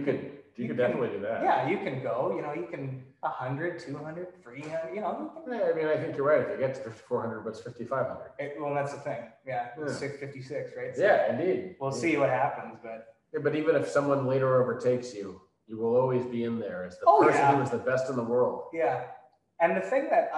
Speaker 1: could
Speaker 2: definitely do that.
Speaker 1: Yeah, you can go, you can 100, 200, 300,
Speaker 2: Yeah, I mean, I think you're right. If you get to 5400, but it's 5500.
Speaker 1: Well, that's the thing. Yeah, it's 656, right? So
Speaker 2: yeah, indeed.
Speaker 1: We'll see what happens, but.
Speaker 2: Yeah, but even if someone later overtakes you, you will always be in there as the person who is the best in the world.
Speaker 1: Yeah. And the thing that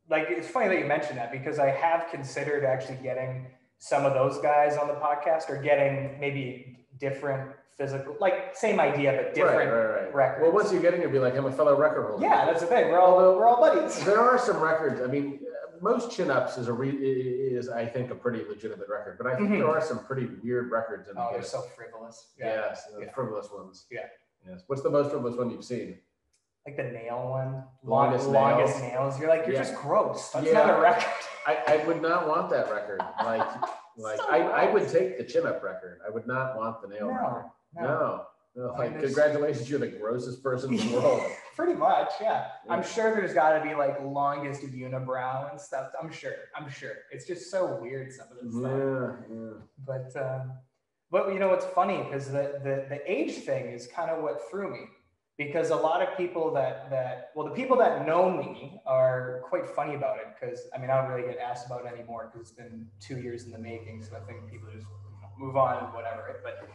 Speaker 1: it's funny that you mentioned that, because I have considered actually getting some of those guys on the podcast, or getting maybe different physical, like same idea, but different records.
Speaker 2: Well, once you get in, you'll be like, I'm a fellow record holder.
Speaker 1: Yeah, that's the thing. We're all buddies.
Speaker 2: There are some records. I mean, most chin-ups is I think a pretty legitimate record, but I think there are some pretty weird records in the
Speaker 1: they're so frivolous.
Speaker 2: Yeah. Yes, frivolous ones.
Speaker 1: Yeah.
Speaker 2: Yes. What's the most frivolous one you've seen?
Speaker 1: Like the nail one,
Speaker 2: longest
Speaker 1: nails. You're like, you're just gross. That's not a record.
Speaker 2: I would not want that record. I would take the chin-up record. I would not want the nail record. No. Like, congratulations, you're the grossest person in the world.
Speaker 1: Pretty much, yeah. I'm sure there's got to be like longest unibrow and stuff. I'm sure. It's just so weird, some of this stuff. But it's funny, because the age thing is kind of what threw me, because a lot of people the people that know me are quite funny about it, because I don't really get asked about it anymore, because it's been 2 years in the making. So I think people just move on and whatever. But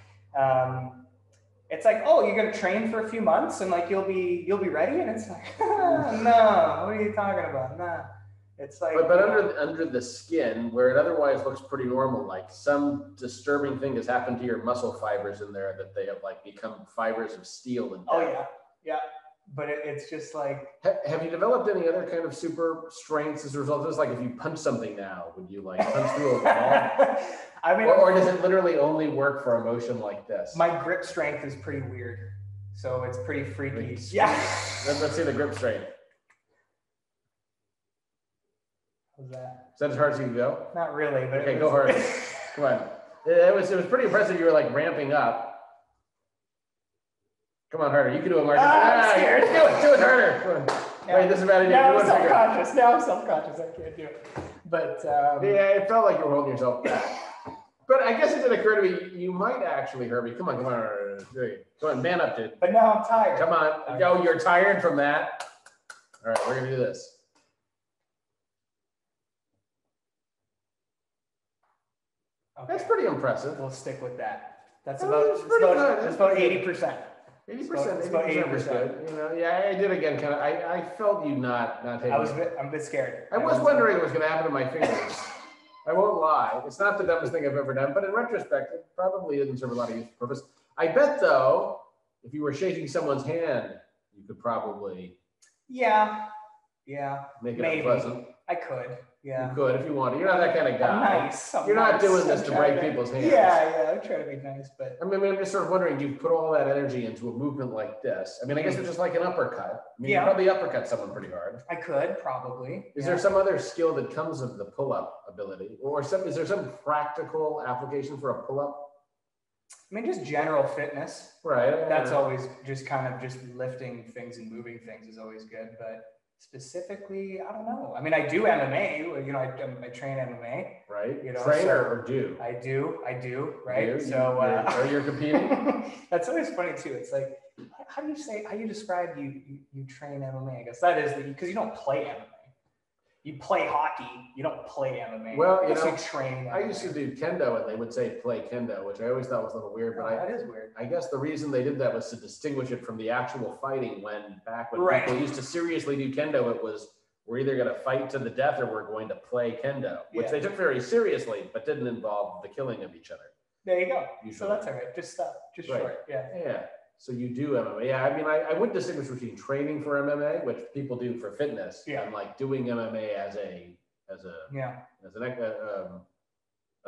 Speaker 1: it's like, oh, you're gonna train for a few months and like you'll be ready, and it's like, no, what are you talking about? Nah. It's like,
Speaker 2: but under the skin, where it otherwise looks pretty normal, like some disturbing thing has happened to your muscle fibers in there, that they have like become fibers of steel and
Speaker 1: death. Yeah. But it's just like,
Speaker 2: have you developed any other kind of super strengths as a result of this? Like, if you punch something now, would you like punch through a wall? Or does it literally only work for a motion like this?
Speaker 1: My grip strength is pretty weird, so it's pretty freaky.
Speaker 2: Let's see the grip strength.
Speaker 1: How's that?
Speaker 2: Is that as hard as you can go?
Speaker 1: Not really, but
Speaker 2: okay, go hard. Come on. It was pretty impressive. You were like ramping up. Come on, harder. You can do it, Marcus.
Speaker 1: I'm scared.
Speaker 2: Do it harder. Come on.
Speaker 1: Yeah.
Speaker 2: Wait, this is about it.
Speaker 1: Now I'm self-conscious. I can't do it. But
Speaker 2: yeah, it felt like you were holding yourself back. But I guess it did occur to me, you might actually, Herbie, come on, man up, dude.
Speaker 1: But now I'm tired.
Speaker 2: Come on. Oh, you're tired from that? All right, we're gonna do this.
Speaker 1: Okay.
Speaker 2: That's pretty impressive.
Speaker 1: We'll stick with that. That's
Speaker 2: That's
Speaker 1: about 80%.
Speaker 2: 80%.
Speaker 1: It's about 80%.
Speaker 2: Was good. You know, yeah, I did again. Kind of. I felt you not taking.
Speaker 1: I'm a bit scared.
Speaker 2: I was wondering what was going to happen to my fingers. I won't lie. It's not the dumbest thing I've ever done, but in retrospect, it probably didn't serve a lot of useful purpose. I bet though, if you were shaking someone's hand, you could probably.
Speaker 1: Yeah.
Speaker 2: Make it
Speaker 1: maybe.
Speaker 2: unpleasant.
Speaker 1: I could. Yeah.
Speaker 2: You could if you wanted. You're not that kind of guy.
Speaker 1: I'm nice.
Speaker 2: You're not doing this to break people's hands.
Speaker 1: Yeah. I'm trying to be nice, but.
Speaker 2: I mean, I'm just sort of wondering, you put all that energy into a movement like this. I mean, I guess it's just like an uppercut. I mean, you probably uppercut someone pretty hard.
Speaker 1: I could, probably.
Speaker 2: Is there some other skill that comes of the pull-up ability? Or is there some practical application for a pull-up?
Speaker 1: I mean, just general fitness.
Speaker 2: Right.
Speaker 1: That's always just kind of just lifting things and moving things is always good, but specifically, I don't know. I mean, I do MMA. You know, I train MMA.
Speaker 2: Right.
Speaker 1: You know,
Speaker 2: train or do?
Speaker 1: I do. Right.
Speaker 2: Do?
Speaker 1: So,
Speaker 2: you're competing.
Speaker 1: That's always funny too. It's like, how do you describe you train MMA? I guess that is because you don't play MMA. You play hockey. You don't play MMA.
Speaker 2: Well,
Speaker 1: you train MMA.
Speaker 2: I used to do kendo, and they would say play kendo, which I always thought was a little weird. But
Speaker 1: that is weird.
Speaker 2: I guess the reason they did that was to distinguish it from the actual fighting. When
Speaker 1: right.
Speaker 2: people used to seriously do kendo, it was we're either going to fight to the death or we're going to play kendo, which they took very seriously, but didn't involve the killing of each other.
Speaker 1: There you go.
Speaker 2: Usually.
Speaker 1: So that's all right. Just stop. Just
Speaker 2: right.
Speaker 1: short. Yeah.
Speaker 2: Yeah. So you do MMA. Yeah, I mean, I would distinguish between training for MMA, which people do for fitness, and like doing MMA as a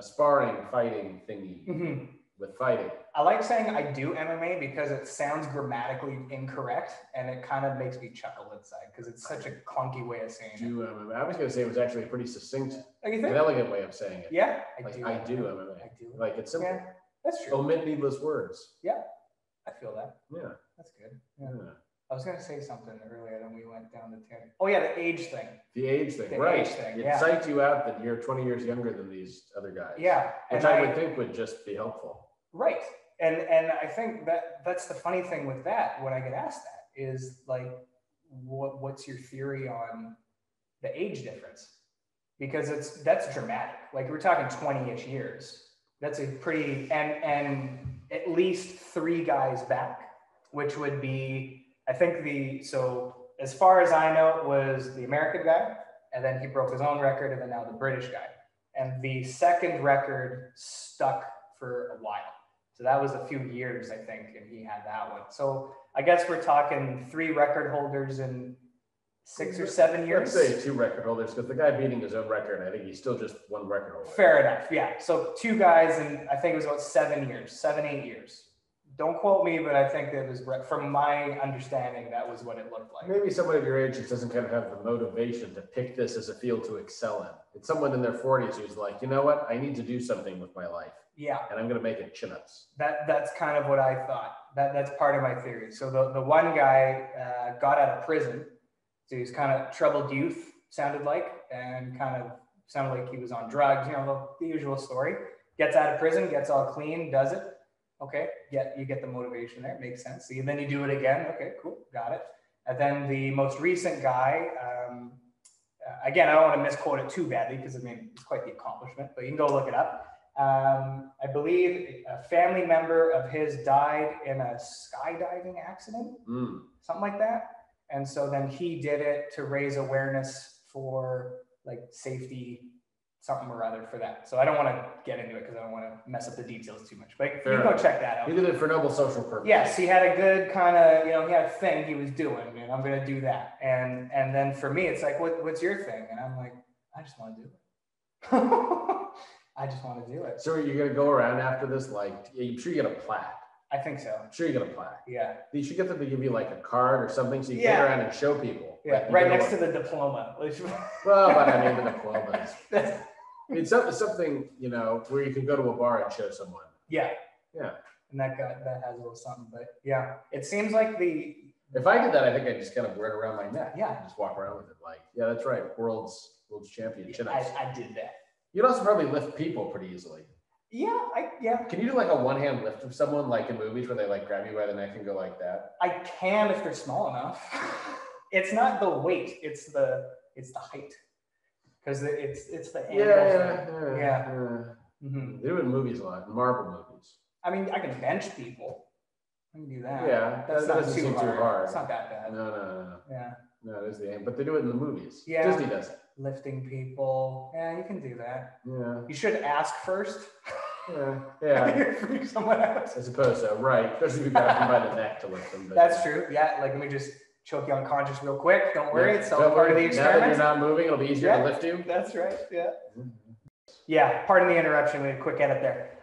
Speaker 2: sparring fighting thingy with fighting.
Speaker 1: I like saying I do MMA because it sounds grammatically incorrect, and it kind of makes me chuckle inside because it's such a clunky way of saying
Speaker 2: do MMA. I was going to say it was actually a pretty succinct, an elegant way of saying it.
Speaker 1: Yeah,
Speaker 2: I do MMA.
Speaker 1: I do.
Speaker 2: Like it's simple.
Speaker 1: Yeah, that's true.
Speaker 2: Omit needless words.
Speaker 1: Yeah, I feel that.
Speaker 2: Yeah,
Speaker 1: that's good. Yeah. I was going to say something earlier, then we went down the tangent. Oh yeah, the age thing.
Speaker 2: The age thing, right? It psyched you out that you're 20 years younger than these other guys.
Speaker 1: Yeah,
Speaker 2: which I would think would just be helpful.
Speaker 1: Right, and I think that's the funny thing with that. When I get asked that is like, what's your theory on the age difference? Because that's dramatic. Like we're talking 20-ish years. That's a pretty and at least 3 guys back, which would be. I think so as far as I know, it was the American guy, and then he broke his own record, and then now the British guy. And the second record stuck for a while. So that was a few years, I think, and he had that one. So I guess we're talking 3 record holders in 6 or 7 years.
Speaker 2: Let's say 2 record holders, because the guy beating his own record, I think he's still just 1 record holder.
Speaker 1: Fair enough, yeah. So 2 guys, and I think it was about 7 years, 7-8 years. Don't quote me, but I think that was, from my understanding, that was what it looked like.
Speaker 2: Maybe somebody of your age just doesn't kind of have the motivation to pick this as a field to excel in. It's someone in their 40s who's like, you know what? I need to do something with my life.
Speaker 1: Yeah.
Speaker 2: And I'm going to make it chin-ups.
Speaker 1: That's kind of what I thought. That's part of my theory. So the one guy got out of prison. So he's kind of troubled youth, sounded like, and kind of sounded like he was on drugs, the usual story. Gets out of prison, gets all clean, does it. Okay, you get the motivation there, makes sense. So then you do it again. Okay, cool, got it. And then the most recent guy, again, I don't want to misquote it too badly because it's quite the accomplishment, but you can go look it up. I believe a family member of his died in a skydiving accident, something like that. And so then he did it to raise awareness for like safety, something or other for that. So I don't want to get into it because I don't want to mess up the details too much, but you can go check that out.
Speaker 2: He did it for noble social purpose.
Speaker 1: Yes, he had a good kind of, he had a thing he was doing, and I'm going to do that. And then for me, it's like, what's your thing? And I'm like, I just want to do it. I just want to do it.
Speaker 2: So you're going to go around after this, like, I'm sure you get a plaque.
Speaker 1: I think so.
Speaker 2: I'm sure you get a plaque.
Speaker 1: Yeah.
Speaker 2: You should get them to give you like a card or something so you can get around and show people.
Speaker 1: Yeah,
Speaker 2: like,
Speaker 1: right next to the diploma.
Speaker 2: Well, but I mean, the diploma is... It's something, where you can go to a bar and show someone.
Speaker 1: Yeah.
Speaker 2: Yeah.
Speaker 1: And that has a little something, but yeah, it seems like
Speaker 2: if I did that, I think I'd just kind of wear it around my neck.
Speaker 1: Yeah.
Speaker 2: Just walk around with it. Like, yeah, that's right. World's champion.
Speaker 1: I did that.
Speaker 2: You'd also probably lift people pretty easily.
Speaker 1: Yeah.
Speaker 2: Can you do like a one-hand lift of someone, like in movies where they like grab you by the neck and go like that?
Speaker 1: I can if they're small enough. It's not the weight, it's the height. Because it's the angle. Yeah.
Speaker 2: Mm-hmm. They do it in movies a lot, in Marvel movies.
Speaker 1: I mean, I can bench people. I can do that.
Speaker 2: Yeah, that doesn't seem too hard.
Speaker 1: It's not that bad.
Speaker 2: No.
Speaker 1: Yeah.
Speaker 2: No, there's the aim, but they do it in the movies.
Speaker 1: Yeah.
Speaker 2: Disney does it.
Speaker 1: Lifting people. Yeah, you can do that.
Speaker 2: Yeah.
Speaker 1: You should ask first.
Speaker 2: Yeah.
Speaker 1: Freak someone out.
Speaker 2: I suppose so, right. Especially if you grab them by the neck to lift them.
Speaker 1: That's true. Yeah, like let me just choke you unconscious real quick. Don't worry, it's all part of the experiment.
Speaker 2: Now that you're not moving, it'll be easier to lift you.
Speaker 1: That's right, yeah. Yeah, pardon the interruption, we had a quick edit there.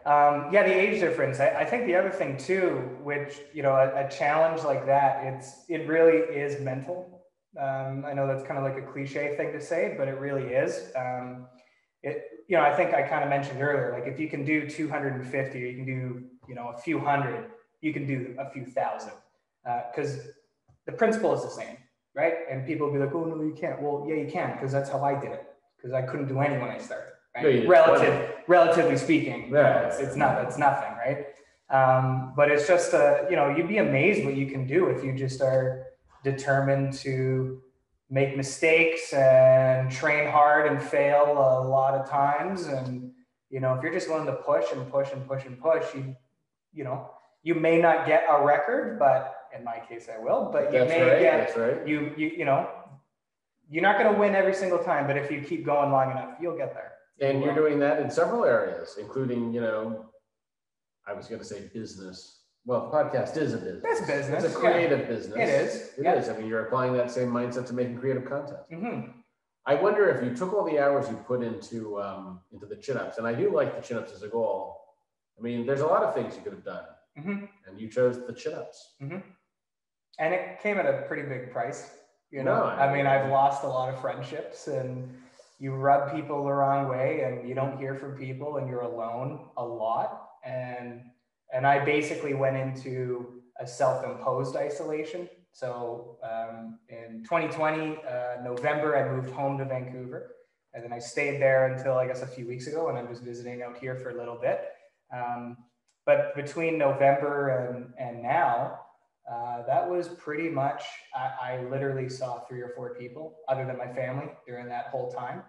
Speaker 1: Yeah, the age difference. I think the other thing too, which, a challenge like that, it really is mental. I know that's kind of like a cliche thing to say, but it really is. I think I kind of mentioned earlier, like if you can do 250, or you can do, a few hundred, you can do a few thousand, because the principle is the same, right? And people will be like, oh, no, you can't. Well, yeah, you can, because that's how I did it, because I couldn't do any when I started, right?
Speaker 2: No,
Speaker 1: relatively speaking,
Speaker 2: yeah,
Speaker 1: it's nothing, right? But it's just, you'd be amazed what you can do if you just are determined to make mistakes and train hard and fail a lot of times. And, if you're just willing to push and push and push and push, you may not get a record, but in my case, I will. But you may get, you're not going to win every single time. But if you keep going long enough, you'll get there.
Speaker 2: And you're doing that in several areas, including, I was going to say business. Well, the podcast is a business.
Speaker 1: That's business.
Speaker 2: It's a creative business.
Speaker 1: It is.
Speaker 2: It is. I mean, you're applying that same mindset to making creative content.
Speaker 1: Mm-hmm.
Speaker 2: I wonder if you took all the hours you put into the chin-ups, and I do like the chin-ups as a goal. I mean, there's a lot of things you could have done, and you chose the chin-ups.
Speaker 1: Mm-hmm. And it came at a pretty big price.
Speaker 2: I
Speaker 1: mean, I've lost a lot of friendships, and you rub people the wrong way, and you don't hear from people, and you're alone a lot. And I basically went into a self-imposed isolation. So in 2020, November, I moved home to Vancouver. And then I stayed there until, I guess, a few weeks ago, and I'm just visiting out here for a little bit. But between November and now, that was pretty much, I literally saw 3 or 4 people other than my family during that whole time.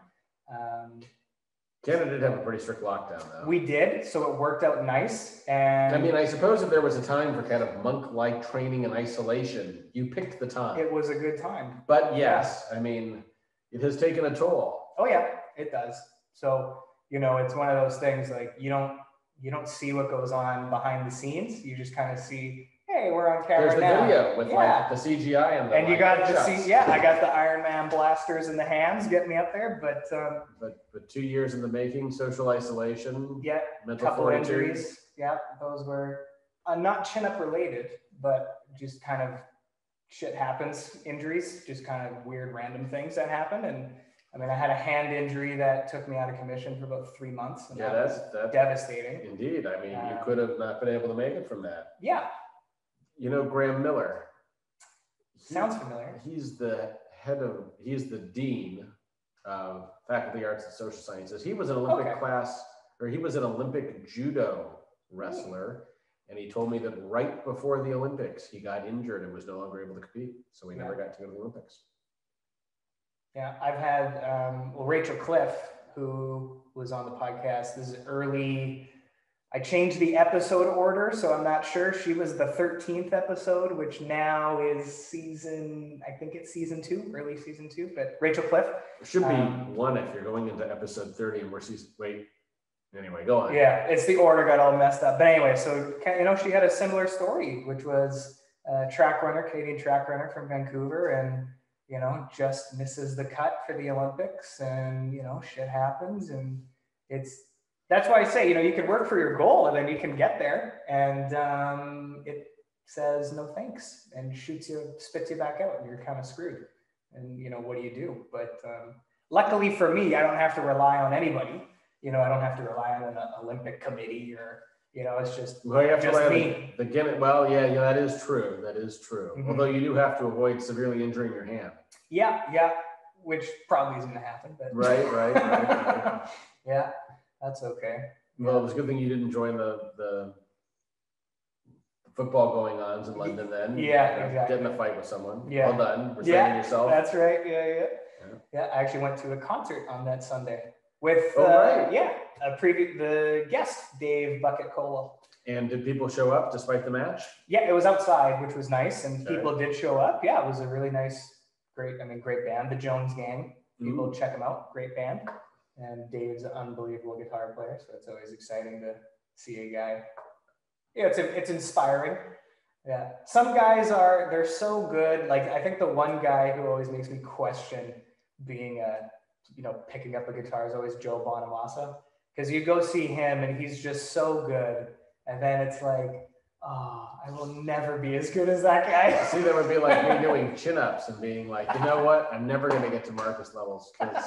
Speaker 2: Canada did have a pretty strict lockdown, though.
Speaker 1: We did, so it worked out nice. And
Speaker 2: I mean, I suppose if there was a time for kind of monk-like training and isolation, you picked the time.
Speaker 1: It was a good time.
Speaker 2: But yes, I mean, it has taken a toll.
Speaker 1: Oh yeah, it does. So, it's one of those things, like you don't see what goes on behind the scenes. You just kind of see, hey, we're on camera
Speaker 2: now. There's the video with like the CGI and the
Speaker 1: you got to see, I got the Iron Man blasters in the hands, get me up there,
Speaker 2: but 2 years in the making, social isolation, mental
Speaker 1: couple
Speaker 2: fortitude.
Speaker 1: Injuries, those were not chin-up related, but just kind of shit happens, injuries, just kind of weird random things that happen. And I mean, I had a hand injury that took me out of commission for about 3 months, and that's devastating.
Speaker 2: Indeed. I mean, you could have not been able to make it from that.
Speaker 1: Yeah.
Speaker 2: Graham Miller.
Speaker 1: Sounds familiar.
Speaker 2: He's the dean of Faculty Arts and Social Sciences. He was an Olympic judo wrestler. And he told me that right before the Olympics, he got injured and was no longer able to compete. So he never got to go to the Olympics.
Speaker 1: Yeah, I've had Rachel Cliff, who was on the podcast. This is early. I changed the episode order, so I'm not sure. She was the 13th episode, which now is season 2, early season 2. But Rachel Cliff.
Speaker 2: It should be 1 if you're going into episode 30 and we're anyway, go on.
Speaker 1: Yeah, it's the order got all messed up. But anyway, so she had a similar story, which was a Canadian track runner from Vancouver, and just misses the cut for the Olympics, and shit happens, and that's why I say, you can work for your goal and then you can get there, and it says no thanks and spits you back out, and you're kind of screwed. And what do you do? But luckily for me, I don't have to rely on anybody. I don't have to rely on an Olympic committee or, it's just,
Speaker 2: you have to
Speaker 1: just
Speaker 2: rely
Speaker 1: me.
Speaker 2: On the Guinness. Well, yeah, that is true. That is true.
Speaker 1: Mm-hmm.
Speaker 2: Although you do have to avoid severely injuring your hand.
Speaker 1: Yeah, which probably isn't going to happen. But
Speaker 2: Right.
Speaker 1: Yeah, that's okay.
Speaker 2: Well, it was a good thing you didn't join the football going-ons in London then.
Speaker 1: Yeah, exactly.
Speaker 2: Get in a fight with someone.
Speaker 1: Yeah.
Speaker 2: Well done. Restraining yourself.
Speaker 1: That's right. Yeah, I actually went to a concert on that Sunday with
Speaker 2: right.
Speaker 1: the guest, Dave Bucket Cola.
Speaker 2: And did people show up despite the match?
Speaker 1: Yeah, it was outside, which was nice, and people did show up. Yeah, it was a really nice, great band, the Jones Gang. People check them out, great band. And Dave's an unbelievable guitar player, so it's always exciting to see a guy. Yeah, it's inspiring. Yeah, some guys they're so good. Like I think the one guy who always makes me question being picking up a guitar is always Joe Bonamassa, because you go see him and he's just so good, and then it's like, oh, I will never be as good as that guy.
Speaker 2: See, that would be like me doing chin-ups and being like, you know what, I'm never going to get to Marcus levels because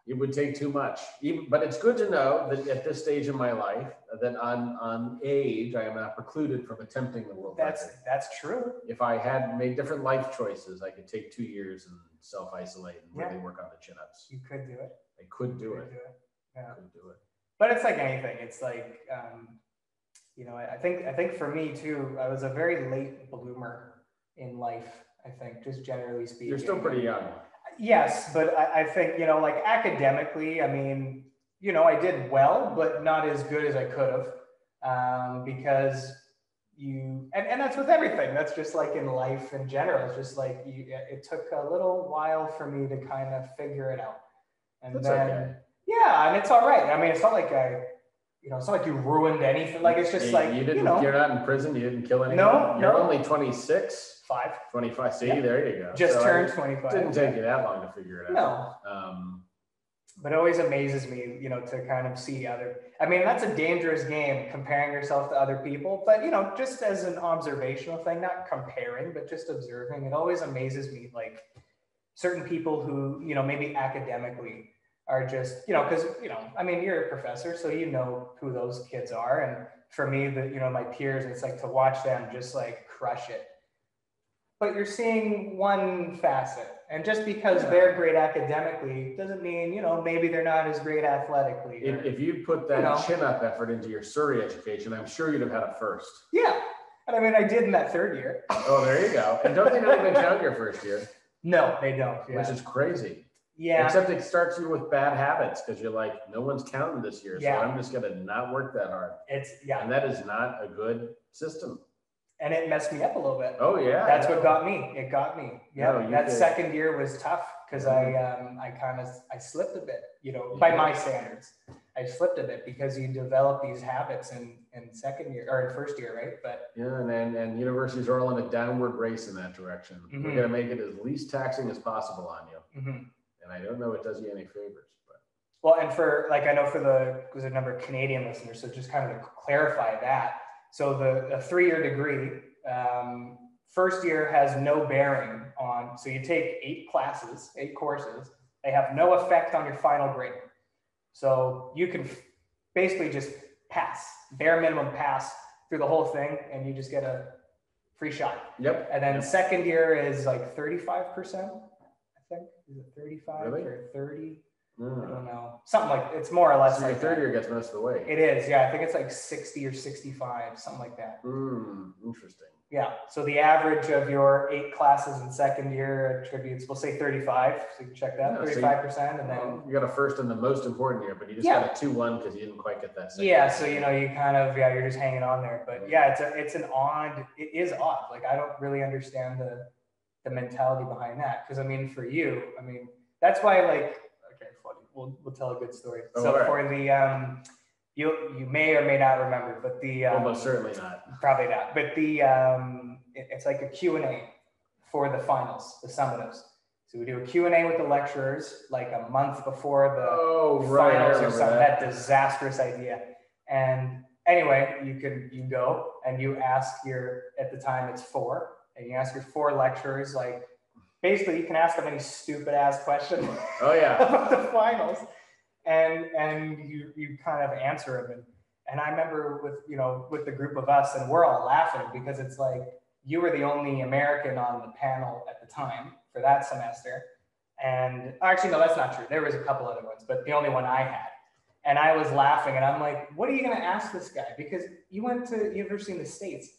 Speaker 2: it would take too much. But it's good to know that at this stage in my life, that on age, I am not precluded from attempting the world record.
Speaker 1: That's true.
Speaker 2: If I had made different life choices, I could take 2 years and self-isolate and really work on the chin-ups.
Speaker 1: You could do it.
Speaker 2: I could do it.
Speaker 1: Yeah.
Speaker 2: Could do it.
Speaker 1: But it's like anything. It's like, I think for me too, I was a very late bloomer in life, I think, just generally speaking.
Speaker 2: You're still pretty young.
Speaker 1: Yes, but I think, like academically, I mean, I did well, but not as good as I could have, because and that's with everything. That's just like in life in general. It's just like it took a little while for me to kind of figure it out. And
Speaker 2: that's
Speaker 1: then,
Speaker 2: okay.
Speaker 1: Yeah, and it's all right. I mean, it's not like it's not like you ruined anything. Like, it's just like,
Speaker 2: you didn't, you're not in prison. You didn't kill anyone.
Speaker 1: No,
Speaker 2: you're only 26. 25. See, there you go.
Speaker 1: Just turned 25.
Speaker 2: Didn't take you that long to figure it out.
Speaker 1: No. But it always amazes me, to kind of see I mean, that's a dangerous game, comparing yourself to other people, but, just as an observational thing, not comparing, but just observing. It always amazes me, like certain people who, maybe academically are just, because, I mean, you're a professor, so you know who those kids are. And for me, my peers, it's like to watch them just like crush it. But you're seeing one facet. And just because they're great academically doesn't mean, maybe they're not as great athletically.
Speaker 2: If you put that chin-up effort into your Surrey education, I'm sure you'd have had a first.
Speaker 1: Yeah. And I mean, I did in that third year.
Speaker 2: Oh, there you go. And don't they not even count your first year?
Speaker 1: No, they don't. Yeah.
Speaker 2: Which is crazy.
Speaker 1: Yeah.
Speaker 2: Except it starts you with bad habits because you're like, no one's counting this year, so I'm just going to not work that hard. And that is not a good system. And
Speaker 1: it messed me up a little bit.
Speaker 2: Oh yeah.
Speaker 1: That's what got me. It got me. Yeah. No, that second year was tough because I slipped a bit, by my standards. I slipped a bit because you develop these habits in second year or in first year, right? But
Speaker 2: and universities are all in a downward race in that direction. We're going to make it as least taxing as possible on you. And I don't know it does you any favors, but.
Speaker 1: Well, and for I know for there's a number of Canadian listeners, so just kind of to clarify that. So the 3-year degree, first year has no bearing on, so you take 8 courses, they have no effect on your final grade. So you can basically just pass, bare minimum pass through the whole thing, and you just get a free shot.
Speaker 2: Yep.
Speaker 1: And then second year is like 35%, I think. Is it 35 or 30? I don't know. Something like, it's more or less.
Speaker 2: So your third year gets most of the way.
Speaker 1: It is, yeah. I think it's like 60 or 65, something like that.
Speaker 2: Interesting.
Speaker 1: Yeah. So the average of your 8 classes in second year attributes, we'll say 35. So you can check that, 35%. And then
Speaker 2: you got a first in the most important year, but you just got a 2-1 because you didn't quite get that second.
Speaker 1: Yeah. So, you kind of, you're just hanging on there. But yeah, it is odd. Like, I don't really understand the mentality behind that. Because I mean, for you, that's why we'll tell a good story. For the you may or may not remember, but
Speaker 2: almost certainly not.
Speaker 1: Probably not. But it's like a Q&A for the finals, the summative. So we do a Q&A with the lecturers like a month before the finals or something. That disastrous idea. And anyway, you go and you ask at the time it's 4, and you ask your 4 lecturers basically, you can ask them any stupid ass question about the finals, and you kind of answer them. And I remember with the group of us, and we're all laughing because it's like you were the only American on the panel at the time for that semester. And actually, no, that's not true. There was a couple other ones, but the only one I had. And I was laughing, and I'm like, what are you going to ask this guy? Because you went to University in the States.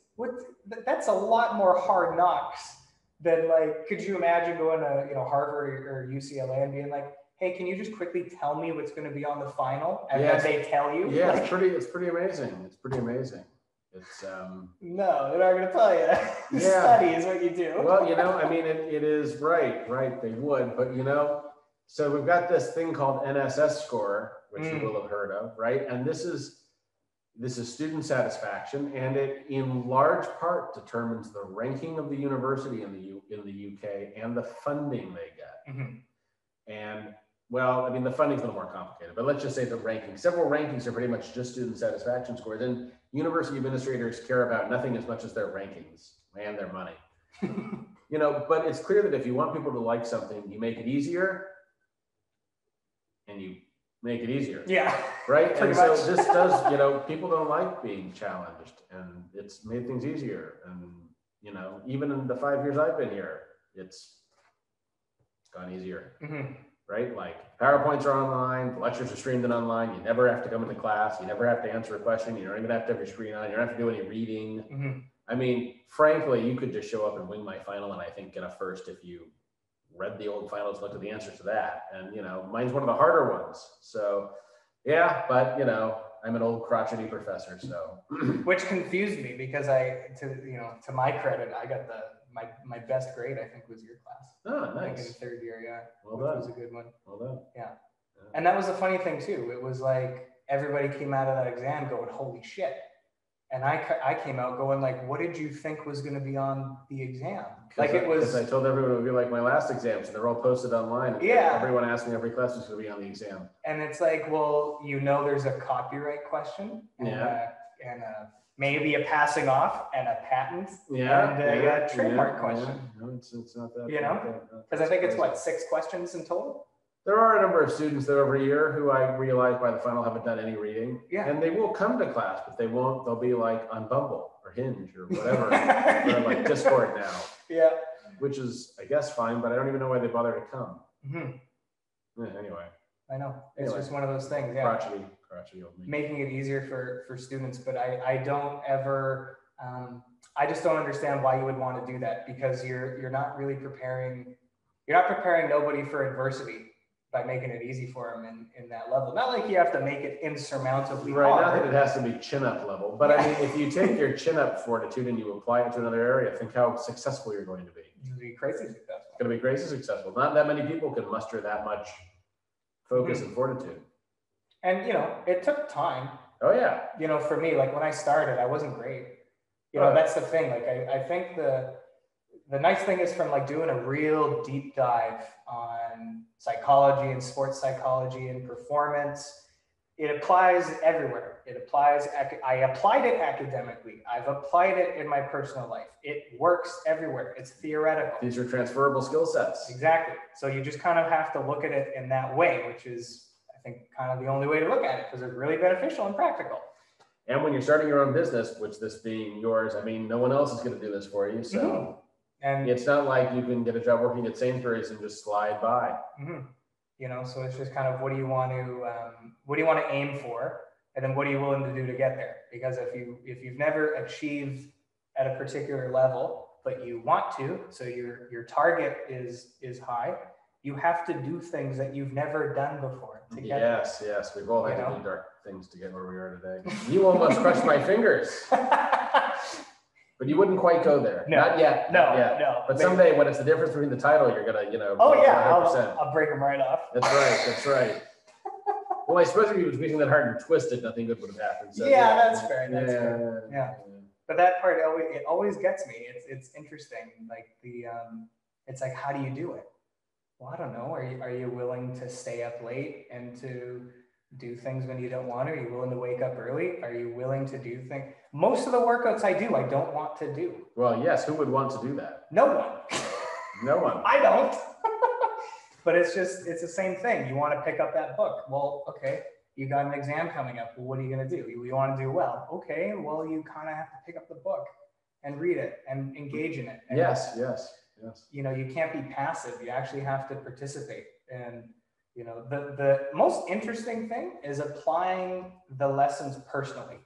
Speaker 1: That's a lot more hard knocks than like, could you imagine going to Harvard or UCLA and being like, hey, can you just quickly tell me what's going to be on the final? And then they tell you?
Speaker 2: Yeah,
Speaker 1: like,
Speaker 2: it's pretty amazing. It's pretty amazing. It's
Speaker 1: no, they're not going to tell you. Study is what you do.
Speaker 2: Well, I mean, it is right. They would, but so we've got this thing called NSS score, which you will have heard of, right? And this is student satisfaction, and it in large part determines the ranking of the university in the UK and the funding they get. And well, I mean, the funding's a little more complicated, but let's just say the ranking. Several rankings are pretty much just student satisfaction scores, and university administrators care about nothing as much as their rankings and their money. But it's clear that if you want people to like something, you make it easier, and you make it easier.
Speaker 1: Yeah.
Speaker 2: Right. And
Speaker 1: much.
Speaker 2: so this does, people don't like being challenged, and it's made things easier. And, even in the 5 years I've been here, it's gone easier. Right? Like PowerPoints are online, the lectures are streamed online. You never have to come into class. You never have to answer a question. You don't even have to have your screen on. You don't have to do any reading. I mean, frankly, you could just show up and wing my final and I think get a first if you read the old finals, looked at the answers to that. And, mine's one of the harder ones. So yeah, but I'm an old crotchety professor, so.
Speaker 1: Which confused me because to my credit, I got my best grade, I think, was your class.
Speaker 2: Oh, nice.
Speaker 1: I think in third year, yeah.
Speaker 2: Well done.
Speaker 1: Was a good one.
Speaker 2: Well done.
Speaker 1: Yeah. And that was the funny thing too. It was like everybody came out of that exam going, holy shit. And I came out going like, what did you think was going to be on the exam? Like it was.
Speaker 2: Because I told everyone it would be like my last exams, and they're all posted online.
Speaker 1: Yeah.
Speaker 2: Everyone asked me every class was going to be on the exam.
Speaker 1: And it's like, well, there's a copyright question. And maybe a passing off and a patent.
Speaker 2: Yeah.
Speaker 1: And a trademark question.
Speaker 2: No, it's not that.
Speaker 1: Because I think it's what, 6 questions in total?
Speaker 2: There are a number of students there every year who I realize by the final haven't done any reading.
Speaker 1: Yeah.
Speaker 2: And they will come to class, but they won't. They'll be like on Bumble or Hinge or whatever. Or like Discord now.
Speaker 1: Yeah.
Speaker 2: Which is, I guess, fine, but I don't even know why they bother to come. Anyway.
Speaker 1: I know. It's just one of those things. Yeah.
Speaker 2: Crotchety old me.
Speaker 1: Making it easier for students, but I don't ever. I just don't understand why you would want to do that, because you're not really preparing. You're not preparing nobody for adversity by making it easy for them in that level. Not like you have to make it insurmountably hard.
Speaker 2: Right, not that it has to be chin-up level, but I mean, if you take your chin-up fortitude and you apply it to another area, think how successful you're going to be.
Speaker 1: It's going to be crazy successful.
Speaker 2: It's going to be crazy successful. Not that many people can muster that much focus and fortitude.
Speaker 1: And, it took time.
Speaker 2: Oh, yeah.
Speaker 1: For me, like when I started, I wasn't great. That's the thing. Like, I think the nice thing is from like doing a real deep dive on psychology and sports psychology and performance, it applies everywhere. I applied it academically. I've applied it in my personal life. It works everywhere. It's theoretical.
Speaker 2: These are transferable skill sets.
Speaker 1: Exactly. So you just kind of have to look at it in that way, which is, I think, kind of the only way to look at it, because it's really beneficial and practical.
Speaker 2: And when you're starting your own business, which this being yours, I mean, no one else is going to do this for you. So and it's not like you can get a job working at Sainsbury's and just slide by.
Speaker 1: So it's just kind of what do you want to aim for, and then what are you willing to do to get there? Because if you've never achieved at a particular level, but you want to, so your target is high, you have to do things that you've never done before to get there.
Speaker 2: Yes, we've all had to do dark things to get where we are today. You almost crushed my fingers. But you wouldn't quite go there.
Speaker 1: No,
Speaker 2: not yet.
Speaker 1: No.
Speaker 2: But someday, when it's the difference between the title, you're gonna,
Speaker 1: Oh yeah, I'll break them right off.
Speaker 2: That's right. Well, I suppose if he was squeezing that hard and twisted, nothing good would have happened. So,
Speaker 1: that's fair. That's fair. Yeah. But that part always gets me. It's interesting. Like it's like, how do you do it? Well, I don't know. Are you willing to stay up late and to do things when you don't want to? Are you willing to wake up early? Are you willing to do things? Most of the workouts I do, I don't want to do.
Speaker 2: Well, yes. Who would want to do that?
Speaker 1: No one.
Speaker 2: No one.
Speaker 1: I don't. But it's the same thing. You want to pick up that book. Well, okay, you got an exam coming up. Well, what are you going to do? You want to do well. Okay, well, you kind of have to pick up the book and read it and engage in it. And
Speaker 2: yes.
Speaker 1: You can't be passive. You actually have to participate. And You know, the most interesting thing is applying the lessons personally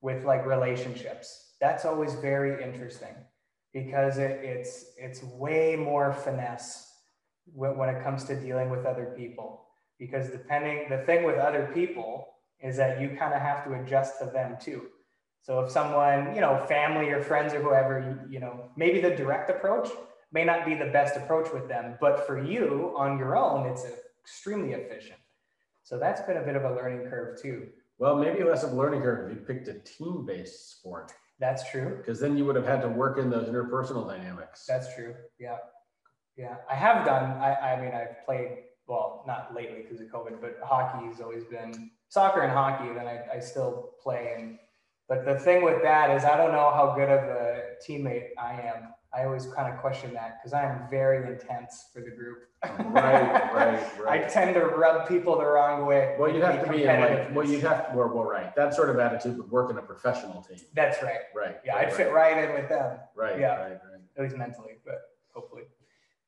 Speaker 1: with like relationships. That's always very interesting because it's way more finesse when it comes to dealing with other people. Because the thing with other people is that you kind of have to adjust to them too. So if someone, you know, family or friends or whoever, you know, maybe the direct approach may not be the best approach with them, but for you on your own, it's extremely efficient. So that's been a bit of a learning curve too.
Speaker 2: Well, maybe less of a learning curve if you picked a team-based sport.
Speaker 1: That's true.
Speaker 2: Because then you would have had to work in those interpersonal dynamics.
Speaker 1: That's true. Yeah. Yeah. I have done, I mean, I've played, well, not lately because of COVID, but hockey has always been soccer and hockey, then I still play. But the thing with that is I don't know how good of a teammate I am. I always kind of question that because I'm very intense for the group.
Speaker 2: Right.
Speaker 1: I tend to rub people the wrong way.
Speaker 2: Well, you'd have to be in like, well, right. That sort of attitude would work in a professional team.
Speaker 1: That's right.
Speaker 2: Right.
Speaker 1: Yeah, I'd fit right in with them.
Speaker 2: Right.
Speaker 1: Yeah.
Speaker 2: Right.
Speaker 1: At least mentally, but hopefully.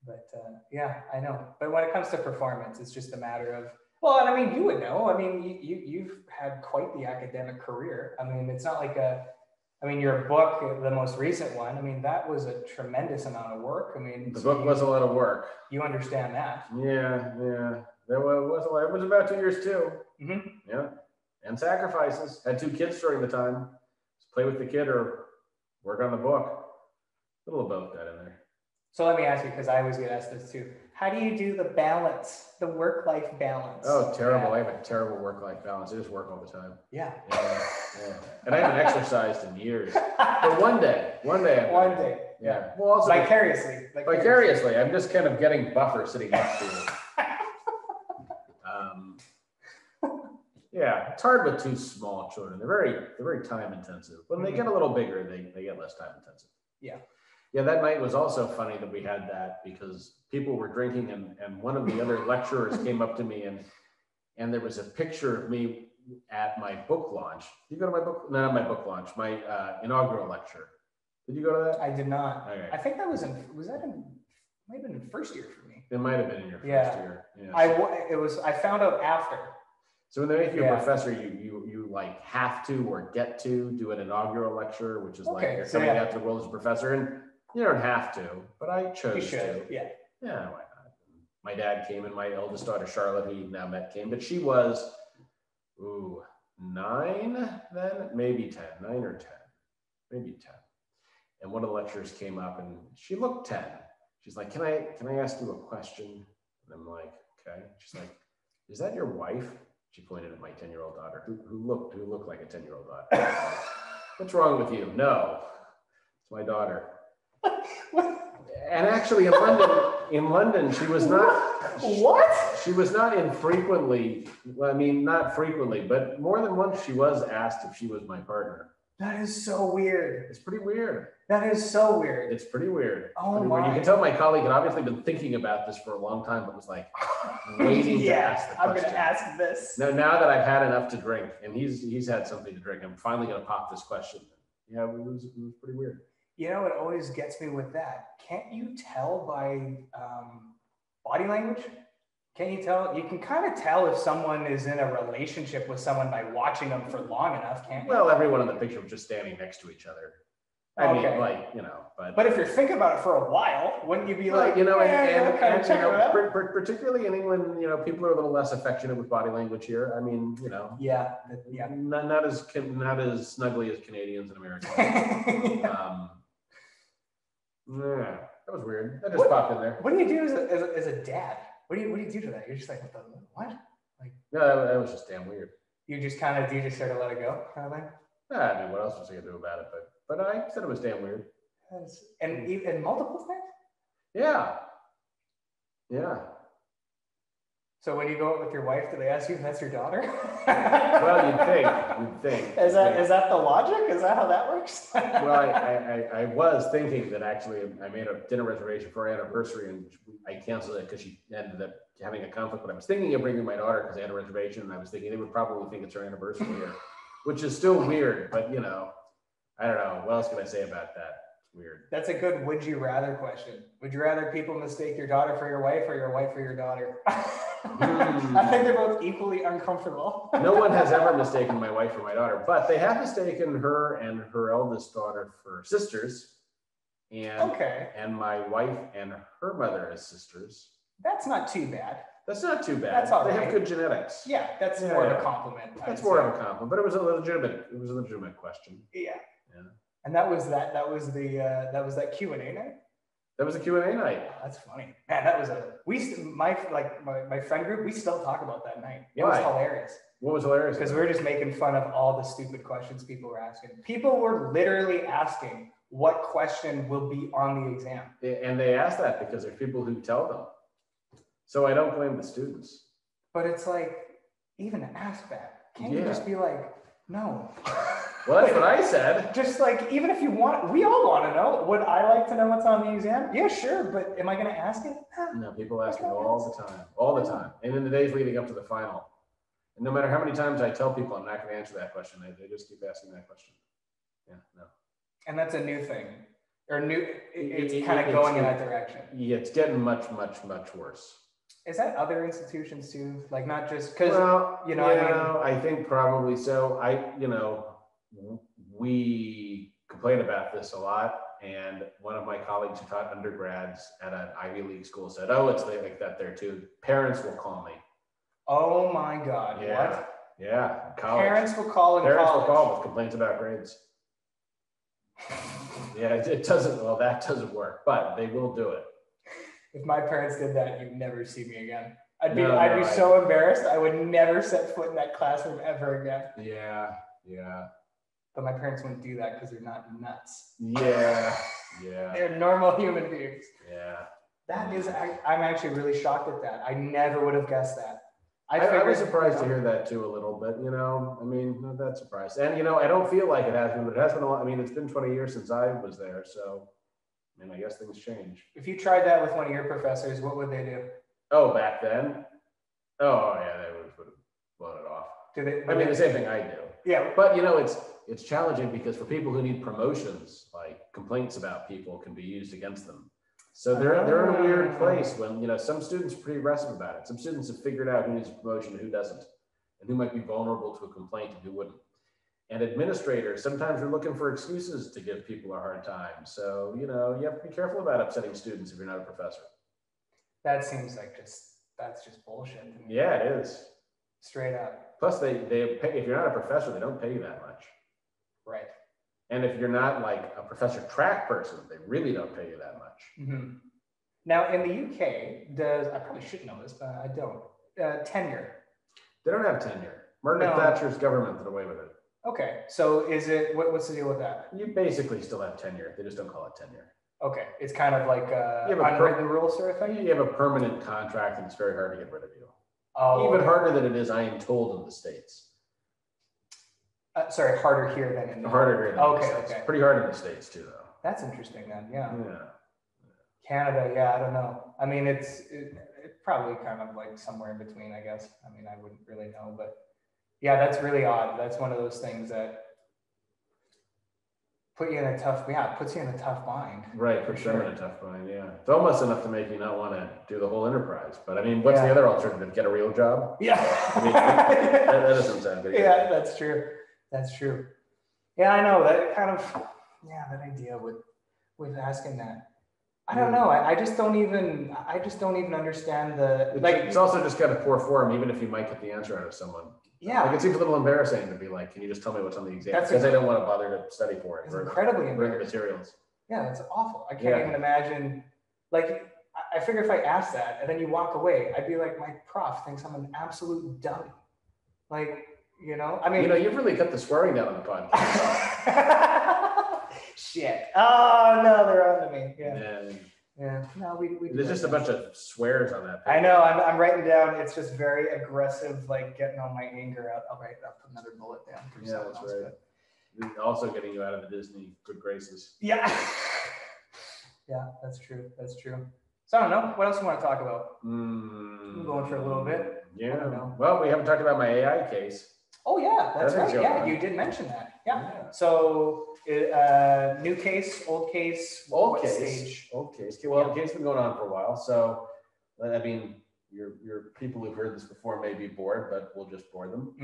Speaker 1: But yeah, I know. But when it comes to performance, it's just a matter of, well, and I mean, you would know. I mean, you've had quite the academic career. I mean, it's not like your book, the most recent one, I mean, that was a tremendous amount of work. I mean,
Speaker 2: the book was a lot of work.
Speaker 1: You understand that?
Speaker 2: Yeah. There was a lot. It was about 2 years too.
Speaker 1: Mm-hmm.
Speaker 2: Yeah. And sacrifices. Had 2 kids during the time. Just play with the kid or work on the book. A little of both that in there. So
Speaker 1: let me ask you, because I always get asked this too. How do you do the balance, the work-life balance?
Speaker 2: Oh, terrible. Yeah. I have a terrible work-life balance. I just work all the time.
Speaker 1: Yeah.
Speaker 2: And I haven't exercised in years. But one day. Yeah. Well, also
Speaker 1: vicariously.
Speaker 2: I'm just kind of getting buffer sitting next to you. Yeah, it's hard with 2 small children. They're very time intensive. When they get a little bigger, they get less time intensive.
Speaker 1: Yeah.
Speaker 2: Yeah, that night was also funny that we had that because people were drinking and one of the other lecturers came up to me and there was a picture of me at my book launch. Did you go to my book? No, not my book launch, my inaugural lecture. Did you go to that?
Speaker 1: I did not.
Speaker 2: Okay.
Speaker 1: I think that might have been in first year for me.
Speaker 2: It might have been in your first year. Yeah.
Speaker 1: I found out after.
Speaker 2: So when they make you a professor, you like have to or get to do an inaugural lecture, which is like you're coming out to the world as a professor, and you don't have to, but I chose to.
Speaker 1: Yeah.
Speaker 2: Yeah, why not? My dad came and my eldest daughter, Charlotte, who you've now met, came, but she was, 9 then, maybe 10, 9 or 10, maybe 10. And one of the lecturers came up and she looked 10. She's like, can I ask you a question? And I'm like, okay. She's like, is that your wife? She pointed at my 10-year-old daughter who looked like a 10-year-old daughter. What's wrong with you? No, it's my daughter. And actually in London, she was not.
Speaker 1: What?
Speaker 2: She was not infrequently, well, I mean, not frequently, but more than once she was asked if she was my partner.
Speaker 1: That is so weird.
Speaker 2: It's pretty weird.
Speaker 1: That is so weird.
Speaker 2: It's pretty weird.
Speaker 1: Oh my.
Speaker 2: You can tell my colleague had obviously been thinking about this for a long time, but was like waiting to ask the question.
Speaker 1: I'm going to ask this.
Speaker 2: Now that I've had enough to drink and he's had something to drink, I'm finally going to pop this question. Yeah, it was pretty weird.
Speaker 1: You know, it always gets me with that. Can't you tell by body language? Can you tell? You can kind of tell if someone is in a relationship with someone by watching them for long enough, can't you?
Speaker 2: Well, everyone in the picture was just standing next to each other. I mean, but
Speaker 1: if you're thinking about it for a while, wouldn't you be like,
Speaker 2: particularly in England, people are a little less affectionate with body language here. I mean,
Speaker 1: yeah,
Speaker 2: not as snugly as Canadians and Americans. Yeah, that was weird. That just popped in there.
Speaker 1: What do you do as a dad? What do you do to that? You're just like, what? Like,
Speaker 2: no, that was just damn weird.
Speaker 1: You just sort of let it go, kind of thing?
Speaker 2: I mean, what else was I gonna do about it? But I said it was damn weird.
Speaker 1: And multiple things?
Speaker 2: Yeah.
Speaker 1: So when you go out with your wife, do they ask you if that's your daughter?
Speaker 2: Well, you'd think.
Speaker 1: Is that the logic? Is that how that works?
Speaker 2: Well, I was thinking that actually I made a dinner reservation for our anniversary and I canceled it because she ended up having a conflict. But I was thinking of bringing my daughter because I had a reservation and I was thinking they would probably think it's her anniversary here, which is still weird. But I don't know. What else can I say about that? weird.
Speaker 1: That's a good would you rather question. Would you rather people mistake your daughter for your wife or your wife for your daughter? I think they're both equally uncomfortable.
Speaker 2: No one has ever mistaken my wife for my daughter, but they have mistaken her and her eldest daughter for sisters. And my wife and her mother as sisters.
Speaker 1: That's not too bad.
Speaker 2: That's not too bad.
Speaker 1: That's all right.
Speaker 2: They have good genetics.
Speaker 1: Yeah, that's more of a compliment.
Speaker 2: That's more of a compliment, but it was a legitimate question.
Speaker 1: Yeah. And that was that Q&A night.
Speaker 2: That was a Q&A night.
Speaker 1: Oh, that's funny, man. That was my friend group. We still talk about that night. It
Speaker 2: Why?
Speaker 1: was hilarious.
Speaker 2: What was hilarious?
Speaker 1: Because we were just making fun of all the stupid questions people were asking. People were literally asking what question will be on the exam.
Speaker 2: And they ask that because there's people who tell them. So I don't blame the students.
Speaker 1: But it's like, even ask that. Can't you just be like, no?
Speaker 2: Well, that's what I said.
Speaker 1: Just like, even if you want, we all want to know. Would I like to know what's on the exam? Yeah, sure. But am I going to ask it?
Speaker 2: No, people ask it all the time. And in the days leading up to the final. And no matter how many times I tell people I'm not going to answer that question, they just keep asking that question. Yeah, no.
Speaker 1: And that's a new thing. It's kind of going in that direction.
Speaker 2: Yeah, it's getting much, much, much worse.
Speaker 1: Is that other institutions too? Like not just because,
Speaker 2: I think probably so. We complain about this a lot. And one of my colleagues who taught undergrads at an Ivy League school said, oh, it's like that there too. Parents will call me.
Speaker 1: Oh my God,
Speaker 2: yeah.
Speaker 1: what?
Speaker 2: Yeah, college.
Speaker 1: Parents will call in
Speaker 2: Parents
Speaker 1: college.
Speaker 2: will call with complaints about grades. Yeah, that doesn't work, but they will do it.
Speaker 1: If my parents did that, you'd never see me again. I'd be so embarrassed. I would never set foot in that classroom ever again.
Speaker 2: Yeah.
Speaker 1: But my parents wouldn't do that because they're not nuts.
Speaker 2: Yeah.
Speaker 1: They're normal human beings.
Speaker 2: Yeah.
Speaker 1: That is, I'm actually really shocked at that. I never would have guessed that.
Speaker 2: I was surprised to hear that too a little bit, I mean, not that surprised. And, I don't feel like it has been, but it has been a lot. I mean, it's been 20 years since I was there. So, I guess things change.
Speaker 1: If you tried that with one of your professors, what would they do?
Speaker 2: Oh, back then? Oh, yeah, they would have blown it off. The same thing I do.
Speaker 1: Yeah.
Speaker 2: But, it's challenging because for people who need promotions, like complaints about people can be used against them. So they're in a weird place when, some students are pretty aggressive about it. Some students have figured out who needs a promotion and who doesn't, and who might be vulnerable to a complaint and who wouldn't. And administrators sometimes are looking for excuses to give people a hard time. So, you have to be careful about upsetting students if you're not a professor.
Speaker 1: That seems like that's just bullshit to me.
Speaker 2: Yeah, it is.
Speaker 1: Straight up.
Speaker 2: Plus, they pay, if you're not a professor, they don't pay you that much.
Speaker 1: Right.
Speaker 2: And if you're not like a professor track person, they really don't pay you that much.
Speaker 1: Mm-hmm. Now, in the UK, I probably should know this, but I don't, tenure.
Speaker 2: They don't have tenure. Margaret Thatcher's government did away with it.
Speaker 1: Okay, so what's the deal with that?
Speaker 2: You basically still have tenure. They just don't call it tenure.
Speaker 1: Okay, it's kind of like unwritten rule sort of thing?
Speaker 2: You have a permanent contract and it's very hard to get rid of you.
Speaker 1: Oh,
Speaker 2: even harder than it is, I am told, in the States.
Speaker 1: Sorry, harder here than in the
Speaker 2: Harder here than in the States.
Speaker 1: Okay.
Speaker 2: Pretty hard in the States too, though.
Speaker 1: That's interesting then, yeah.
Speaker 2: Yeah.
Speaker 1: Canada, yeah, I don't know. I mean, it's probably kind of like somewhere in between, I guess. I mean, I wouldn't really know, but yeah, that's really odd. That's one of those things that puts you in a tough bind.
Speaker 2: Right, for sure. In a tough bind, yeah. It's almost enough to make you not want to do the whole enterprise. But I mean, what's the other alternative? Get a real job?
Speaker 1: Yeah.
Speaker 2: I mean, that doesn't sound good.
Speaker 1: Yeah, that's true. That's true. Yeah, I know that kind of, that idea with asking that. I don't know. I just don't even understand
Speaker 2: it's also just kind of poor form, even if you might get the answer out of someone.
Speaker 1: Yeah.
Speaker 2: Like it seems a little embarrassing to be like, can you just tell me what's on the exam? Because I don't want to bother to study for it.
Speaker 1: It's incredibly embarrassing.
Speaker 2: The materials.
Speaker 1: Yeah, that's awful. I can't even imagine. Like, I figure if I asked that and then you walk away, I'd be like, my prof thinks I'm an absolute dummy. Like, I mean,
Speaker 2: you've really cut the swearing down on the podcast.
Speaker 1: Shit. Oh no, they're on to me. Yeah. No, we
Speaker 2: there's just a bunch of swears on that page.
Speaker 1: I know. I'm writing down. It's just very aggressive, like getting all my anger out. I'll put another bullet down for someone else.
Speaker 2: Right. Also getting you out of the Disney good graces.
Speaker 1: Yeah. Yeah, that's true. So I don't know. What else do you want to talk about? I'm going for a little bit.
Speaker 2: Yeah. I don't know. Well, we haven't talked about my AI case.
Speaker 1: Oh yeah, that's right. Yeah, you did mention that. Yeah. So new case, old case,
Speaker 2: Old
Speaker 1: what
Speaker 2: case,
Speaker 1: stage?
Speaker 2: old case. Well, the case has been going on for a while, so I mean, your people who've heard this before may be bored, but we'll just bore them.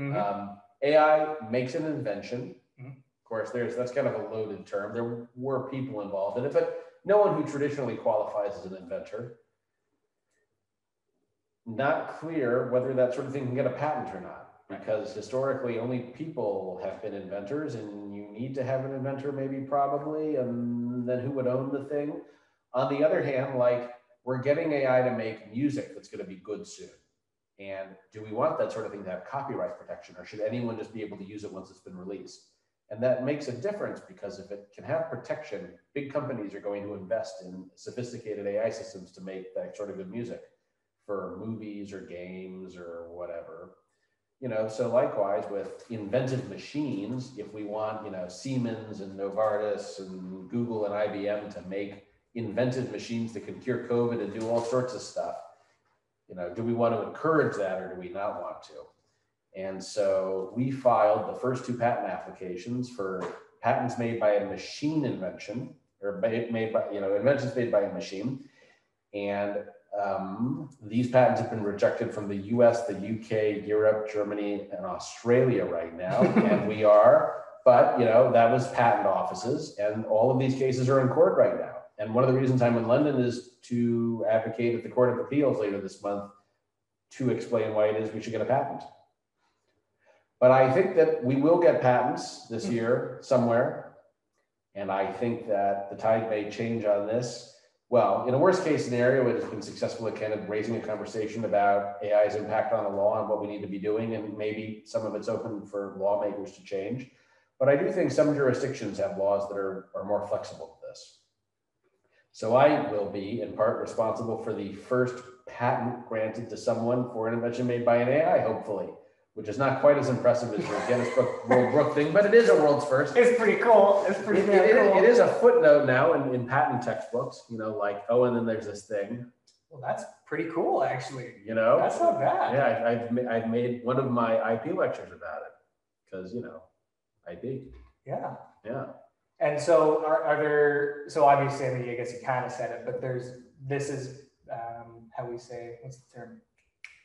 Speaker 2: AI makes an invention. Of course, that's kind of a loaded term. There were people involved in it, but no one who traditionally qualifies as an inventor. Not clear whether that sort of thing can get a patent or not, because historically only people have been inventors, and you need to have an inventor, maybe, probably, and then who would own the thing? On the other hand, like, we're getting AI to make music that's going to be good soon. And do we want that sort of thing to have copyright protection, or should anyone just be able to use it once it's been released? And that makes a difference, because if it can have protection, big companies are going to invest in sophisticated AI systems to make that sort of good music for movies or games or whatever. You know, so likewise with inventive machines, if we want, you know, Siemens and Novartis and Google and IBM to make inventive machines that can cure COVID and do all sorts of stuff, you know, do we want to encourage that, or do we not want to? And so we filed the first 2 patent applications for patents made by a machine invention, or made by, you know, inventions made by a machine. And these patents have been rejected from the US, the UK, Europe, Germany, and Australia right now. And we are, but, you know, that was patent offices, and all of these cases are in court right now. And one of the reasons I'm in London is to advocate at the Court of Appeals later this month to explain why it is we should get a patent. But I think that we will get patents this year somewhere. And I think that the tide may change on this. Well, in a worst case scenario, it has been successful at kind of raising a conversation about AI's impact on the law and what we need to be doing. And maybe some of it's open for lawmakers to change. But I do think some jurisdictions have laws that are more flexible to this. So I will be, in part, responsible for the first patent granted to someone for an invention made by an AI, hopefully, which is not quite as impressive as your Guinness World Record thing, but it is a world's first.
Speaker 1: It's pretty cool. It's pretty cool.
Speaker 2: It is a footnote now in patent textbooks, you know, like, oh, and then there's this thing.
Speaker 1: Well, that's pretty cool, actually.
Speaker 2: You know?
Speaker 1: That's not bad.
Speaker 2: Yeah, I've made one of my IP lectures about it, because, you know, IP.
Speaker 1: Yeah.
Speaker 2: Yeah.
Speaker 1: And so are there, so obviously, I mean, I guess you kind of said it, but this is, how we say, what's the term?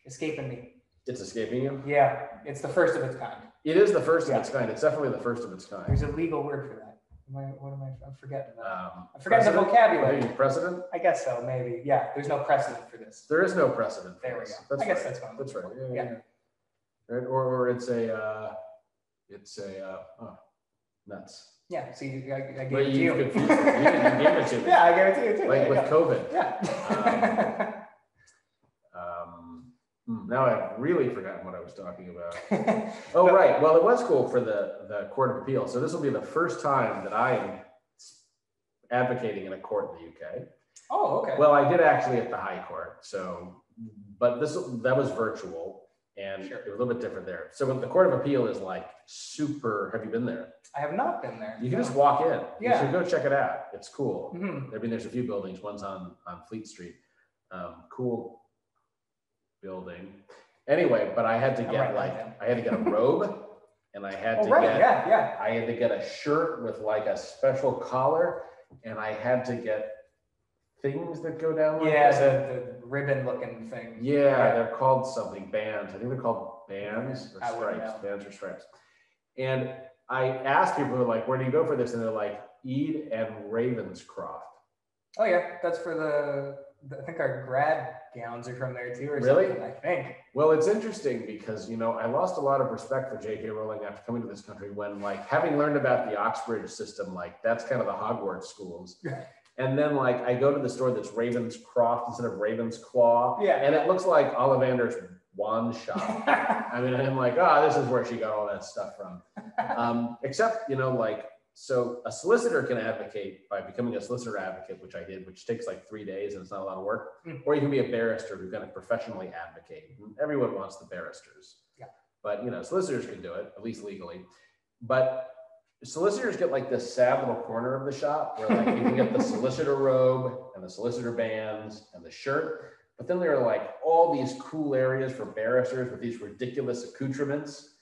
Speaker 1: Escaping me.
Speaker 2: It's escaping you?
Speaker 1: Yeah, it's the first of its kind.
Speaker 2: It is the first of its kind. It's definitely the first of its kind.
Speaker 1: There's a legal word for that. I'm forgetting that. I'm forgetting the vocabulary.
Speaker 2: Maybe precedent?
Speaker 1: I guess so, maybe. Yeah, there's no precedent for this.
Speaker 2: There is no precedent for
Speaker 1: there
Speaker 2: this.
Speaker 1: We go. I guess that's fine.
Speaker 2: That's right.
Speaker 1: Yeah.
Speaker 2: Right? Or it's nuts.
Speaker 1: Yeah, so I gave
Speaker 2: Well,
Speaker 1: it to you.
Speaker 2: You gave it to me.
Speaker 1: Yeah, I gave it to you too.
Speaker 2: Like with COVID.
Speaker 1: Yeah.
Speaker 2: Now I've really forgotten what I was talking about. Oh, right. Well, it was cool for the Court of Appeal. So this will be the first time that I am advocating in a court in the UK.
Speaker 1: Oh, okay.
Speaker 2: Well, I did actually at the High Court. So, but that was virtual, and
Speaker 1: Sure.
Speaker 2: it was a little bit different there. So the Court of Appeal is like super. Have you been there?
Speaker 1: I have not been there.
Speaker 2: You can just walk in.
Speaker 1: Yeah.
Speaker 2: You should go check it out. It's cool.
Speaker 1: Mm-hmm.
Speaker 2: I mean, there's a few buildings. One's on Fleet Street. Cool building. Anyway, but I had to get a robe, and I had to get I had to get a shirt with like a special collar, and I had to get things that go down like
Speaker 1: the ribbon looking thing.
Speaker 2: Yeah, they're called something, bands. I think they're called bands or stripes. Bands or stripes. And I asked people who are like, where do you go for this? And they're like, Ede and Ravenscroft.
Speaker 1: Oh yeah, that's for I think our grad gowns are from there too, or
Speaker 2: really?
Speaker 1: Something, I think.
Speaker 2: Well, it's interesting because, you know, I lost a lot of respect for J.K. Rowling after coming to this country when, like, having learned about the Oxbridge system, like, that's kind of the Hogwarts schools. And then, like, I go to the store that's Ravenscroft instead of Ravensclaw.
Speaker 1: Yeah.
Speaker 2: And it looks like Ollivander's wand shop. I mean, I'm like, this is where she got all that stuff from. Except, you know, like, so a solicitor can advocate by becoming a solicitor advocate, which I did, which takes like 3 days and it's not a lot of work. Or you can be a barrister who's going to professionally advocate. Everyone wants the barristers. Yeah. But, you know, solicitors can do it, at least legally. But solicitors get like this sad little corner of the shop where like you can get the solicitor robe and the solicitor bands and the shirt. But then there are like all these cool areas for barristers with these ridiculous accoutrements.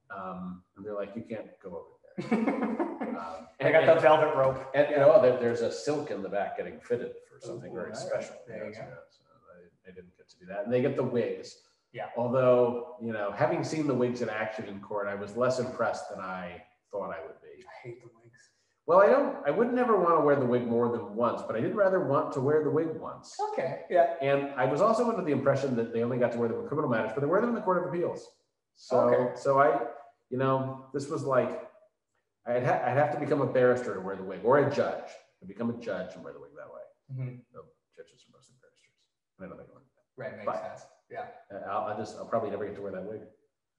Speaker 2: And they're like, you can't go over there.
Speaker 1: I got the velvet rope.
Speaker 2: And there's a silk in the back getting fitted for something very special.
Speaker 1: There you go.
Speaker 2: So I didn't get to do that. And they get the wigs.
Speaker 1: Yeah.
Speaker 2: Although, having seen the wigs in action in court, I was less impressed than I thought I would be.
Speaker 1: I hate the wigs.
Speaker 2: Well, I would never want to wear the wig more than once, but I did rather want to wear the wig once.
Speaker 1: Okay, yeah.
Speaker 2: And I was also under the impression that they only got to wear them in criminal matters, but they wear them in the Court of Appeals. So I, this was like, I'd have to become a barrister to wear the wig, or a judge. I'd become a judge and wear the wig that way.
Speaker 1: Mm-hmm.
Speaker 2: No, judges are mostly barristers. I don't think I like that.
Speaker 1: Right, makes sense. Yeah.
Speaker 2: I'll probably never get to wear that wig.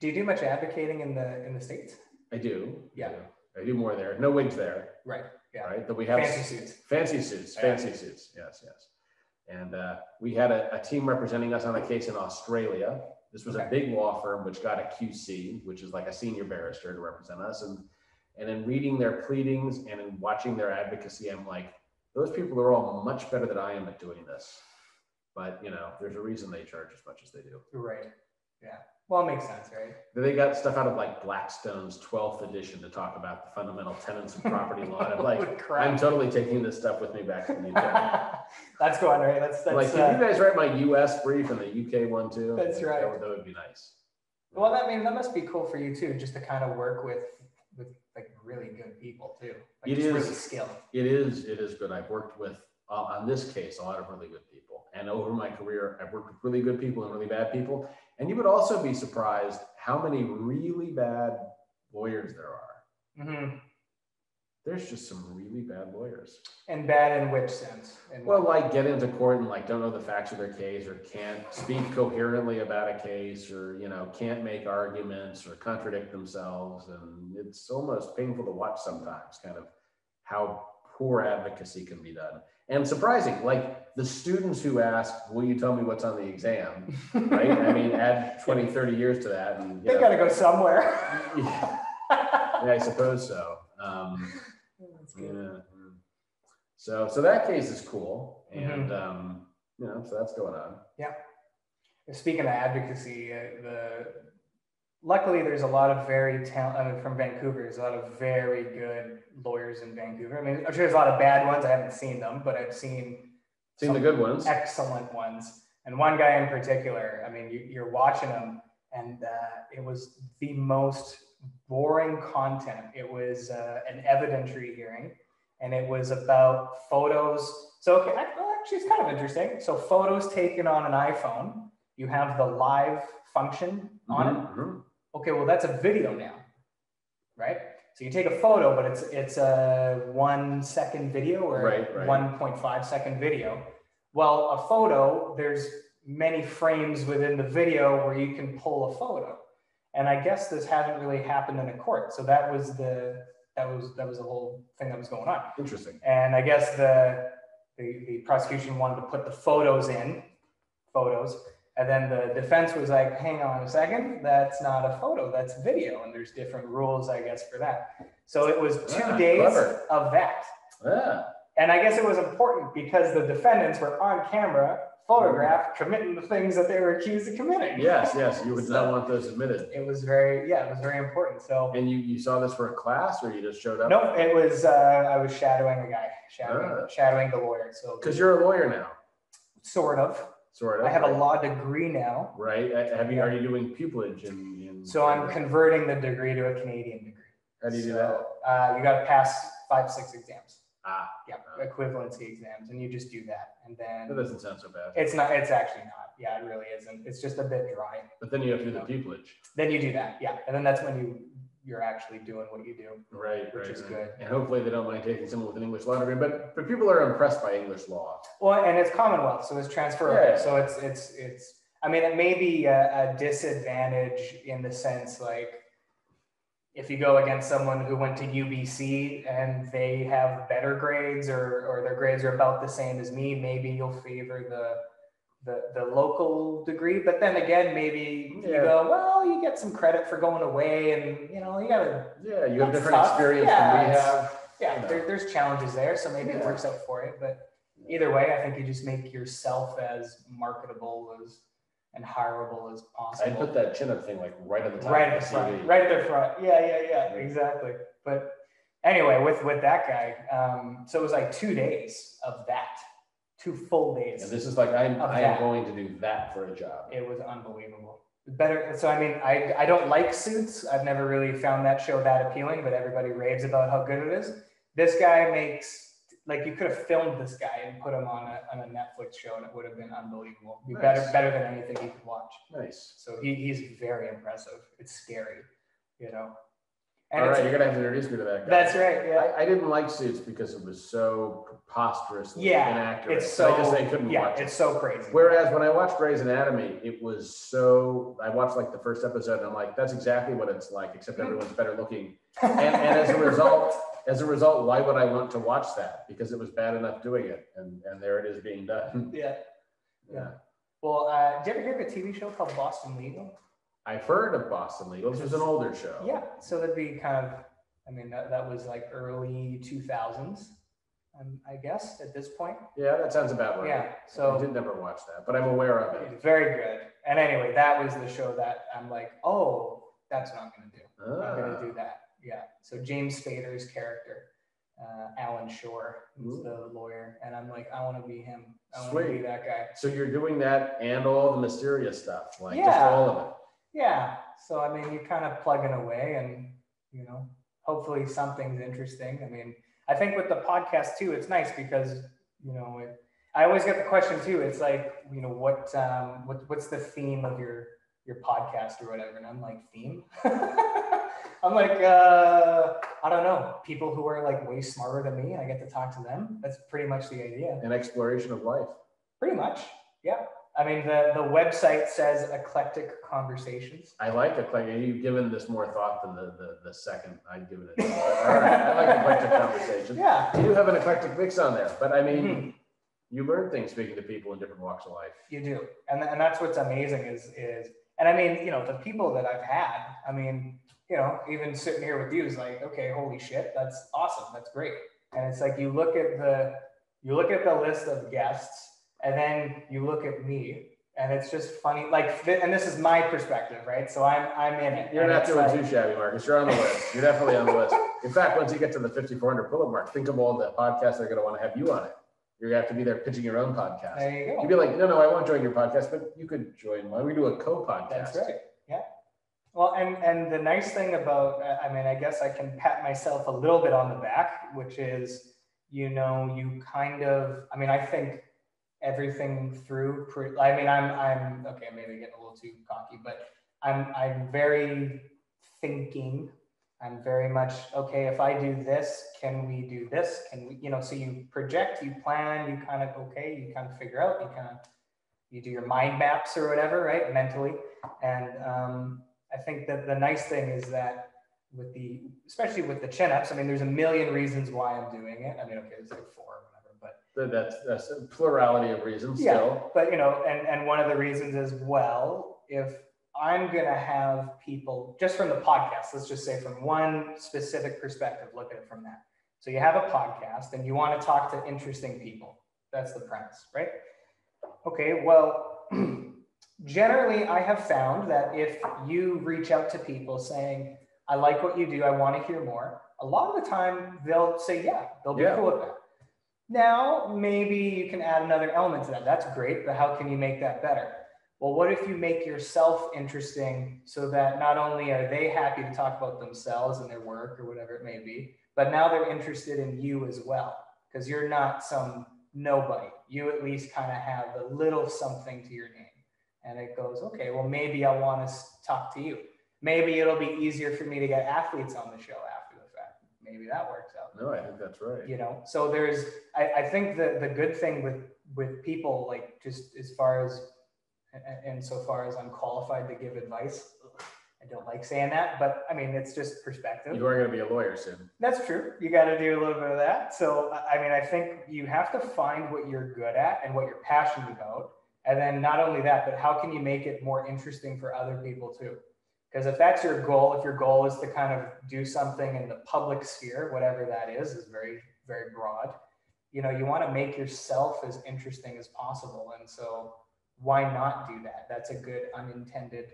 Speaker 1: Do you do much advocating in the States?
Speaker 2: I do.
Speaker 1: Yeah.
Speaker 2: I do more there. No wigs there.
Speaker 1: Right. Yeah.
Speaker 2: Right. But we have
Speaker 1: fancy suits.
Speaker 2: Fancy suits. Fancy suits. Yes. And we had a team representing us on a case in Australia. This was a big law firm which got a QC, which is like a senior barrister to represent us. And in reading their pleadings and in watching their advocacy, I'm like, those people are all much better than I am at doing this. But there's a reason they charge as much as they do.
Speaker 1: Right. Yeah. Well, it makes sense, right?
Speaker 2: They got stuff out of like Blackstone's 12th edition to talk about the fundamental tenets of property law. And I'm like, I'm totally taking this stuff with me back to the UK.
Speaker 1: That's going right. That's
Speaker 2: like, can you guys write my US brief and the UK one too?
Speaker 1: That's right.
Speaker 2: That would be nice.
Speaker 1: Well, that must be cool for you too, just to kind of work with like really good people too. Like,
Speaker 2: it is
Speaker 1: really skilled.
Speaker 2: It is good. I've worked with on this case a lot of really good people, and over my career, I've worked with really good people and really bad people. And you would also be surprised how many really bad lawyers there are. Mm-hmm. There's just some really bad lawyers.
Speaker 1: And bad in which sense?
Speaker 2: Like get into court and like don't know the facts of their case, or can't speak coherently about a case, or can't make arguments or contradict themselves. And it's almost painful to watch sometimes, kind of how poor advocacy can be done. And surprising, like the students who ask, will you tell me what's on the exam? Right? I mean, add 20, 30 years to that. And
Speaker 1: they got to go somewhere.
Speaker 2: Yeah, I suppose so. So that case is cool. And, so that's going on.
Speaker 1: Yeah. Speaking of advocacy, luckily there's a lot of very talented, from Vancouver, there's a lot of very good lawyers in Vancouver. I mean, I'm sure there's a lot of bad ones. I haven't seen them, but I've seen
Speaker 2: the good ones.
Speaker 1: Excellent ones. And one guy in particular, I mean, you're watching him, and it was the most boring content. It was an evidentiary hearing, and it was about photos. So, actually, it's kind of interesting. So photos taken on an iPhone, you have the live function on it. Mm-hmm. Okay, well, that's a video now, right? So you take a photo, but it's a 1 second video or 1.5 second video. Well, a photo, there's many frames within the video where you can pull a photo. And I guess this hasn't really happened in a court. So that was the whole thing that was going on.
Speaker 2: Interesting.
Speaker 1: And I guess the prosecution wanted to put the photos. And then the defense was like, hang on a second, that's not a photo, that's video. And there's different rules, I guess, for that. So it was 2 days of that. Yeah. And I guess it was important because the defendants were on camera, photographed, committing the things that they were accused of committing.
Speaker 2: Yes, you would not want those admitted.
Speaker 1: It was very important. So.
Speaker 2: And you saw this for a class, or you just showed up?
Speaker 1: Nope, it was, I was shadowing a guy, shadowing the lawyer. So.
Speaker 2: Because you're a lawyer now.
Speaker 1: Sort of.
Speaker 2: Sort of.
Speaker 1: I have a law degree now.
Speaker 2: Are you doing pupillage in
Speaker 1: So I'm converting the degree to a Canadian degree.
Speaker 2: How do you do that?
Speaker 1: You got to pass 5-6 exams.
Speaker 2: Yeah.
Speaker 1: Equivalency exams, and you just do that, and then.
Speaker 2: That doesn't sound so bad.
Speaker 1: It's not. It's actually not. Yeah, it really isn't. It's just a bit dry.
Speaker 2: But then you have to do the pupillage.
Speaker 1: Then you do that, yeah, and then that's when you're actually doing what you do. Which is good.
Speaker 2: And hopefully they don't mind taking someone with an English law degree, but people are impressed by English law.
Speaker 1: Well, and it's Commonwealth, so it's transferable. Yeah. So it's. I mean, it may be a disadvantage in the sense like. If you go against someone who went to UBC and they have better grades or their grades are about the same as me, maybe you'll favor the local degree. But then again, maybe you go, well, you get some credit for going away, and you gotta. Yeah,
Speaker 2: you have different experience than we have.
Speaker 1: Yeah, there's challenges there, so maybe it works out for it. But either way, I think you just make yourself as marketable and hireable as possible.
Speaker 2: I put that chin up thing like right at the top.
Speaker 1: Right at the front. Right at the front. Yeah, exactly. But anyway, with that guy, so it was like 2 days of that, 2 full days.
Speaker 2: And this is like, I am
Speaker 1: that.
Speaker 2: going to do that for a job.
Speaker 1: It was unbelievable. Better. So I mean, I don't like Suits. I've never really found that show that appealing, but everybody raves about how good it is. This guy makes, like, you could have filmed this guy and put him on a Netflix show and it would have been unbelievable. It'd be
Speaker 2: Nice.
Speaker 1: better than anything you could watch.
Speaker 2: Nice.
Speaker 1: So he's very impressive. It's scary, you know.
Speaker 2: And all right, you're gonna have to introduce me to that guy.
Speaker 1: That's right. Yeah.
Speaker 2: I didn't like Suits because it was so preposterously inaccurate.
Speaker 1: It's so.
Speaker 2: I just couldn't watch it.
Speaker 1: It's so crazy.
Speaker 2: Whereas when I watched Grey's Anatomy, it was so. I watched like the first episode, and I'm like, that's exactly what it's like, except everyone's better looking. And as a result, why would I want to watch that? Because it was bad enough doing it, and there it is being done.
Speaker 1: Yeah. Well, did you ever hear of a TV show called Boston Legal?
Speaker 2: I've heard of Boston Legal. This was an older show.
Speaker 1: Yeah, so that'd be kind of, I mean, that was like early 2000s, I guess, at this point.
Speaker 2: Yeah, that sounds about right.
Speaker 1: Yeah, so
Speaker 2: I did never watch that, but I'm aware of it.
Speaker 1: It's very good. And anyway, that was the show that I'm like, oh, that's what I'm going to do. I'm going to do that. Yeah. So James Spader's character, Alan Shore, is the lawyer, and I'm like, I want to be him. I want to be that guy.
Speaker 2: So you're doing that and all the Mysteria stuff, like just all of it.
Speaker 1: Yeah. So, I mean, you're kind of plugging away and, you know, hopefully something's interesting. I mean, I think with the podcast too, it's nice because, you know, I always get the question too. It's like, you know, what's the theme of your podcast or whatever? And I'm like, theme? I'm like, I don't know. People who are like way smarter than me and I get to talk to them. That's pretty much the idea.
Speaker 2: An exploration of life.
Speaker 1: Pretty much. Yeah. I mean, the website says eclectic conversations.
Speaker 2: I like eclectic. You've given this more thought than the second I'd given it. All right, I like eclectic conversations.
Speaker 1: Yeah.
Speaker 2: You do have an eclectic mix on there, but I mean, you learn things speaking to people in different walks of life.
Speaker 1: You do, and that's what's amazing is, and I mean, you know, the people that I've had. I mean, you know, even sitting here with you is like, okay, holy shit, that's awesome, that's great. And it's like you look at the list of guests. And then you look at me, and it's just funny. Like, and this is my perspective, right? So I'm in it.
Speaker 2: You're not doing too shabby, Marcus. You're on the list. You're definitely on the list. In fact, once you get to the 5,400 pull-up mark, think of all the podcasts that are going to want to have you on it. You're going to have to be there pitching your own podcast.
Speaker 1: There you go.
Speaker 2: You'd be like, no, I won't join your podcast, but you could join mine. We do a co-podcast.
Speaker 1: That's right. Yeah. Well, and the nice thing about, I mean, I guess I can pat myself a little bit on the back, which is, you know, you kind of, I mean, I think everything through. I mean, I'm okay. Maybe getting a little too cocky, but I'm very thinking. I'm very much okay. If I do this, can we do this? Can we? You know, so you project, you plan, you kind of you kind of figure out, you do your mind maps or whatever, right? Mentally, and I think that the nice thing is that especially with the chin-ups. I mean, there's a million reasons why I'm doing it. I mean, okay, there's like 4.
Speaker 2: That's a plurality of reasons still.
Speaker 1: But you know, and one of the reasons is, well, if I'm gonna have people just from the podcast, let's just say from one specific perspective, look at it from that. So you have a podcast and you want to talk to interesting people. That's the premise, right? Okay, well, generally I have found that if you reach out to people saying, I like what you do, I want to hear more, a lot of the time they'll say, yeah, they'll be cool with that. Now, maybe you can add another element to that. That's great, but how can you make that better? Well, what if you make yourself interesting so that not only are they happy to talk about themselves and their work or whatever it may be, but now they're interested in you as well, because you're not some nobody. You at least kind of have a little something to your name. And it goes, okay, well, maybe I want to talk to you. Maybe it'll be easier for me to get athletes on the show after the fact. Maybe that works out.
Speaker 2: No, I think that's right.
Speaker 1: You know, so there's, I think the good thing with people, like just as far as, and so far as I'm qualified to give advice, I don't like saying that, but I mean, it's just perspective.
Speaker 2: You are going to be a lawyer soon.
Speaker 1: That's true. You got to do a little bit of that. So, I mean, I think you have to find what you're good at and what you're passionate about. And then not only that, but how can you make it more interesting for other people too? Because if that's your goal, if your goal is to kind of do something in the public sphere, whatever that is very, very broad, you know, you want to make yourself as interesting as possible. And so why not do that? That's a good unintended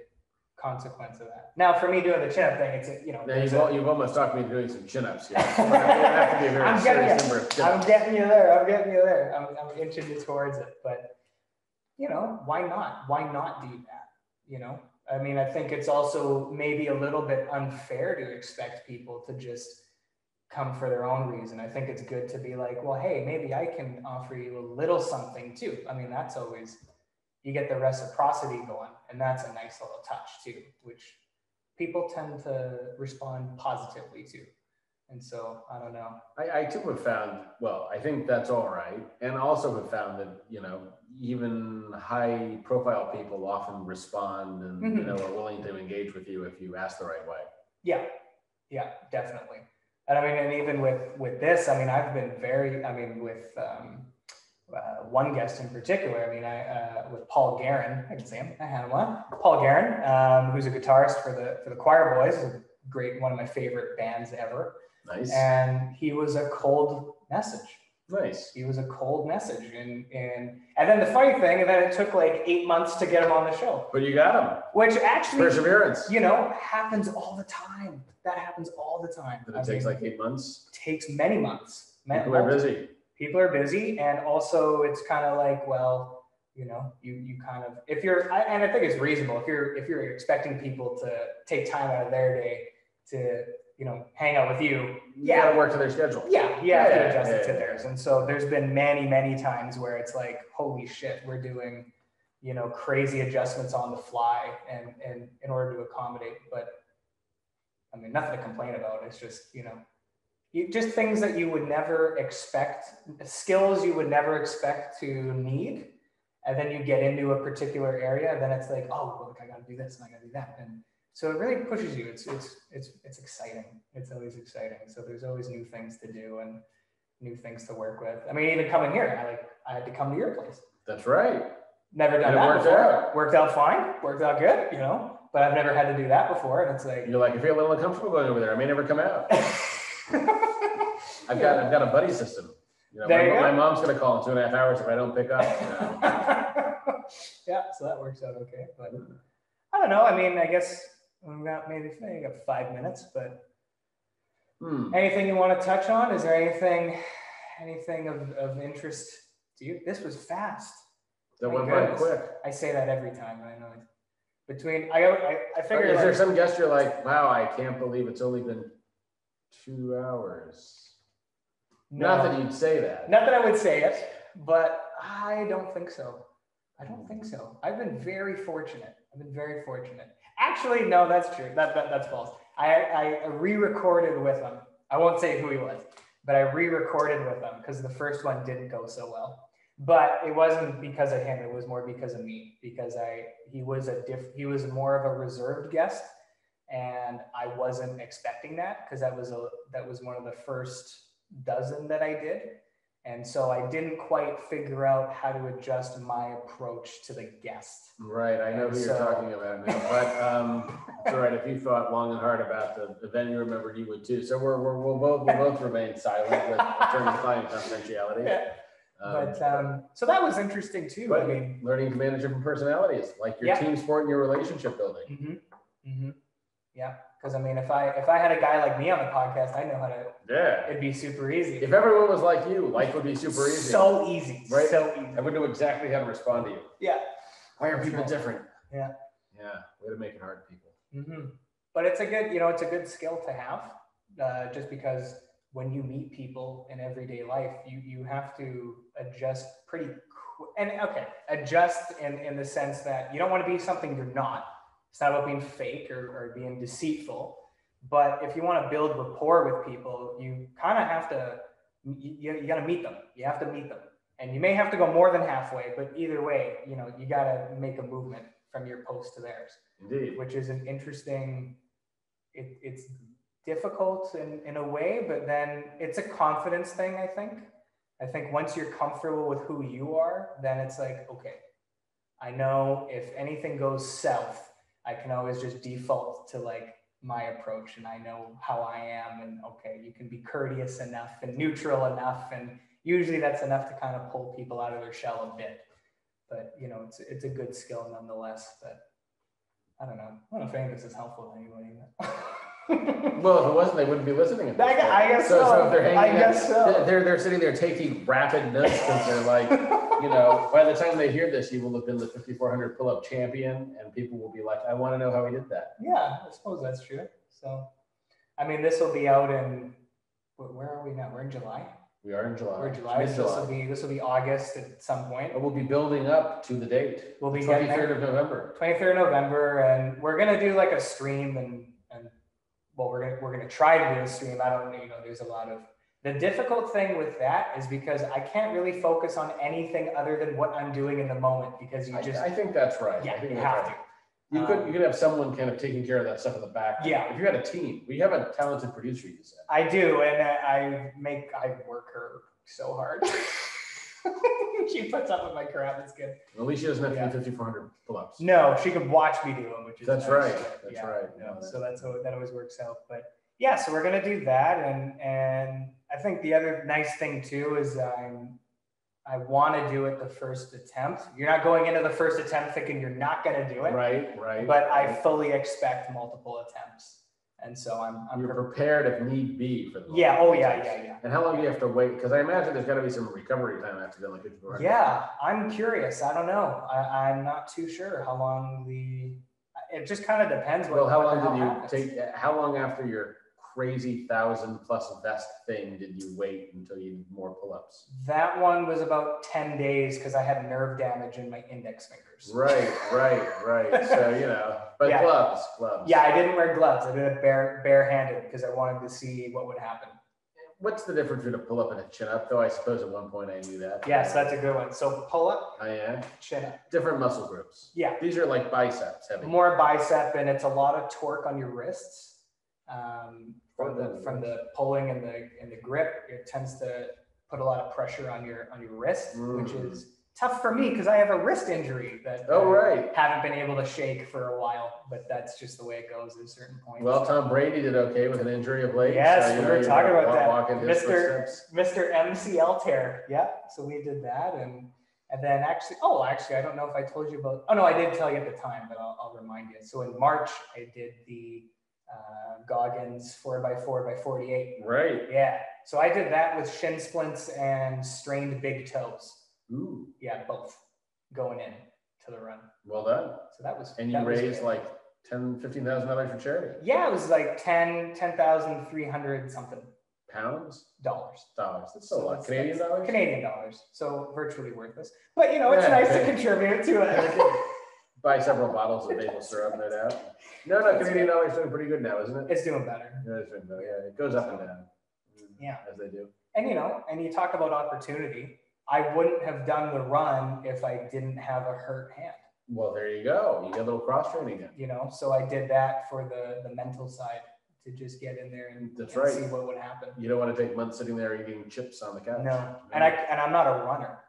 Speaker 1: consequence of that. Now, for me doing the chin-up thing, it's, you know.
Speaker 2: Now you've almost talked me into doing some chin-ups here. But it have to be a very serious number of chin-ups.
Speaker 1: I'm getting you there. I'm inching you towards it. But, you know, why not? Why not do that? You know? I mean, I think it's also maybe a little bit unfair to expect people to just come for their own reason. I think it's good to be like, well, hey, maybe I can offer you a little something too. I mean, that's always, you get the reciprocity going, and that's a nice little touch too, which people tend to respond positively to. And so, I don't know.
Speaker 2: I too have found, well, I think that's all right. And also have found that, you know, even high profile people often respond and, you know, are willing to engage with you if you ask the right way. Yeah,
Speaker 1: definitely. And I mean, and even with this, I mean, I've been very, I mean, with one guest in particular, I mean, with Paul Guerin, I can say him, I had him on. Paul Guerin, who's a guitarist for the Choir Boys, a great, one of my favorite bands ever.
Speaker 2: Nice.
Speaker 1: And he was a cold message.
Speaker 2: Nice.
Speaker 1: He was a cold message. And then the funny thing, and then it took like 8 months to get him on the show.
Speaker 2: But you got him.
Speaker 1: Which actually,
Speaker 2: perseverance,
Speaker 1: you know, happens all the time. That happens all the time.
Speaker 2: But it takes like 8 months?
Speaker 1: Takes many months.
Speaker 2: People are busy.
Speaker 1: People are busy. And also it's kind of like, well, you know, you kind of, if you're, and I think it's reasonable, if you're expecting people to take time out of their day to, you know, hang out with you.
Speaker 2: You gotta work to their schedule.
Speaker 1: Yeah, you have to adjust it to theirs. And so there's been many times where it's like, holy shit, we're doing, you know, crazy adjustments on the fly and in order to accommodate. But I mean, nothing to complain about. It's just, you know, just things that you would never expect, skills you would never expect to need. And then you get into a particular area, then it's like, oh, look, I gotta do this and I gotta do that. And so it really pushes you. It's exciting. It's always exciting. So there's always new things to do and new things to work with. I mean, even coming here, I had to come to your place.
Speaker 2: That's right.
Speaker 1: Never done that before. Worked out fine. Worked out good, you know. But I've never had to do that before. And it's like,
Speaker 2: you're like, I feel a little uncomfortable going over there. I may never come out. I've got a buddy system. You know, my mom's gonna call in 2.5 hours if I don't pick up. You know?
Speaker 1: Yeah, so that works out okay. But I don't know. I mean, I guess we've got maybe 5 minutes, but anything you want to touch on? Is there anything of interest to you? This was fast.
Speaker 2: That went very quick.
Speaker 1: I say that every time. I know. I figure.
Speaker 2: Is there some guest you're like, wow, I can't believe it's only been 2 hours? No. Not that you'd say that.
Speaker 1: Not that I would say it, but I don't think so. I've been very fortunate. Actually, no, that's true. That's false. I re-recorded with him. I won't say who he was, but I re-recorded with him because the first one didn't go so well. But it wasn't because of him. It was more because of me. Because he was more of a reserved guest, and I wasn't expecting that because that was one of the first dozen that I did. And so I didn't quite figure out how to adjust my approach to the guest.
Speaker 2: Right, I know who you're talking about now. But it's all right, if you thought long and hard about the event you remembered, you would too. So we'll both remain silent with attorney-client confidentiality.
Speaker 1: Yeah. So that was interesting too.
Speaker 2: But I mean, learning to manage different personalities, like your team sport and your relationship building.
Speaker 1: Yeah. Because I mean, if I had a guy like me on the podcast, I know how to.
Speaker 2: Yeah.
Speaker 1: It'd be super easy.
Speaker 2: If everyone was like you, life would be super easy.
Speaker 1: So easy.
Speaker 2: Right?
Speaker 1: So easy.
Speaker 2: I would know exactly how to respond to you.
Speaker 1: Yeah.
Speaker 2: Why are people different?
Speaker 1: Yeah.
Speaker 2: Yeah. Way to make it hard, people.
Speaker 1: But it's a good skill to have, just because when you meet people in everyday life, you have to adjust adjust in the sense that you don't want to be something you're not. It's not about being fake or being deceitful, but if you want to build rapport with people, you kind of have to, you got to meet them. You have to meet them, and you may have to go more than halfway, but either way, you know, you got to make a movement from your post to theirs.
Speaker 2: Indeed.
Speaker 1: Which is an interesting, it's difficult in a way, but then it's a confidence thing, I think once you're comfortable with who you are, then it's like, okay, I know if anything goes south, I can always just default to like my approach, and I know how I am, and okay, you can be courteous enough and neutral enough, and usually that's enough to kind of pull people out of their shell a bit. But you know, it's a good skill nonetheless. But I don't know. I don't know if any of this is helpful to anybody.
Speaker 2: Well, if it wasn't, they wouldn't be listening.
Speaker 1: I guess so.
Speaker 2: So if they're hanging
Speaker 1: I guess so.
Speaker 2: They're sitting there taking rapid notes because they're like, you know, by the time they hear this, you will have been the 5,400 pull-up champion, and people will be like, I want to know how he did that.
Speaker 1: Yeah, I suppose that's true. So, I mean, this will be out in, where are we now? We're in July.
Speaker 2: We are in July.
Speaker 1: We're in July. So this will be August at some point.
Speaker 2: But we'll be building up to the date.
Speaker 1: We'll be
Speaker 2: 23rd of November.
Speaker 1: 23rd of November, and we're gonna do like a stream, and well, we're gonna try to do a stream. I don't, you know, there's a lot of, the difficult thing with that is because I can't really focus on anything other than what I'm doing in the moment, because
Speaker 2: I think that's right.
Speaker 1: Yeah,
Speaker 2: I think
Speaker 1: you
Speaker 2: that's
Speaker 1: have
Speaker 2: right.
Speaker 1: to.
Speaker 2: You could have someone kind of taking care of that stuff in the back.
Speaker 1: Yeah.
Speaker 2: If you had a team, we have a talented producer, you said.
Speaker 1: I do, and I work her so hard. She puts up with my crap. It's good.
Speaker 2: At least she doesn't have to do 5,400 pull-ups.
Speaker 1: No, she can watch me do them, which is
Speaker 2: That's
Speaker 1: nice.
Speaker 2: right. That's
Speaker 1: Yeah,
Speaker 2: right.
Speaker 1: no, so that always works out. But yeah, so we're gonna do that, and I think the other nice thing too is I want to do it the first attempt. You're not going into the first attempt thinking you're not gonna do it.
Speaker 2: Right.
Speaker 1: But I fully expect multiple attempts, and so I'm
Speaker 2: You're prepared if need be for the
Speaker 1: yeah. Oh yeah.
Speaker 2: And how long do you have to wait? Because I imagine there's got to be some recovery time after doing like 5,400.
Speaker 1: Yeah, I'm curious. I don't know. I'm not too sure how long it just kind of depends.
Speaker 2: Well, how long did you
Speaker 1: happens.
Speaker 2: take? How long after your crazy 1,000+ vest thing did you wait until you did more pull-ups?
Speaker 1: That one was about 10 days because I had nerve damage in my index fingers.
Speaker 2: Right. So, you know, but
Speaker 1: Yeah.
Speaker 2: gloves.
Speaker 1: Yeah, I didn't wear gloves. I did it barehanded because I wanted to see what would happen.
Speaker 2: What's the difference between a pull-up and a chin-up? Though I suppose at one point I knew that.
Speaker 1: Yes, that's a good one. So pull up, chin up.
Speaker 2: Different muscle groups.
Speaker 1: Yeah.
Speaker 2: These are like biceps heavy.
Speaker 1: More bicep, and it's a lot of torque on your wrists. From the pulling and the grip, it tends to put a lot of pressure on your wrist, which is tough for me because I have a wrist injury that haven't been able to shake for a while, but that's just the way it goes at a certain point.
Speaker 2: Well, Tom Brady did okay with an injury of late.
Speaker 1: Yes,
Speaker 2: so,
Speaker 1: we were talking about that.
Speaker 2: Mr.
Speaker 1: Mr. MCL tear. Yeah, so we did that, and then actually, I don't know if I told you about. Oh no, I did tell you at the time, but I'll remind you. So in March, I did the Goggins 4x4x48.
Speaker 2: Right.
Speaker 1: Yeah. So I did that with shin splints and strained big toes.
Speaker 2: Ooh.
Speaker 1: Yeah, both going in to the run.
Speaker 2: Well done.
Speaker 1: So that was.
Speaker 2: And you raised like $10,000-$15,000 for charity.
Speaker 1: Yeah, it was like 10,300 something.
Speaker 2: Pounds?
Speaker 1: Dollars.
Speaker 2: That's a lot. Canadian dollars?
Speaker 1: Canadian dollars. So virtually worthless. But you know, it's nice to contribute to it.
Speaker 2: Buy several bottles of maple syrup, no doubt. No, Canadian dollars doing pretty good now, isn't it?
Speaker 1: It's doing better.
Speaker 2: Yeah, it's doing better. Yeah, it goes up and down.
Speaker 1: Yeah.
Speaker 2: As they do.
Speaker 1: And you know, and you talk about opportunity. I wouldn't have done the run if I didn't have a hurt hand.
Speaker 2: Well, there you go. You get a little cross training in.
Speaker 1: You know, so I did that for the mental side to just get in there and see what would happen.
Speaker 2: You don't want to take months sitting there eating chips on the couch.
Speaker 1: No. And I'm not a runner.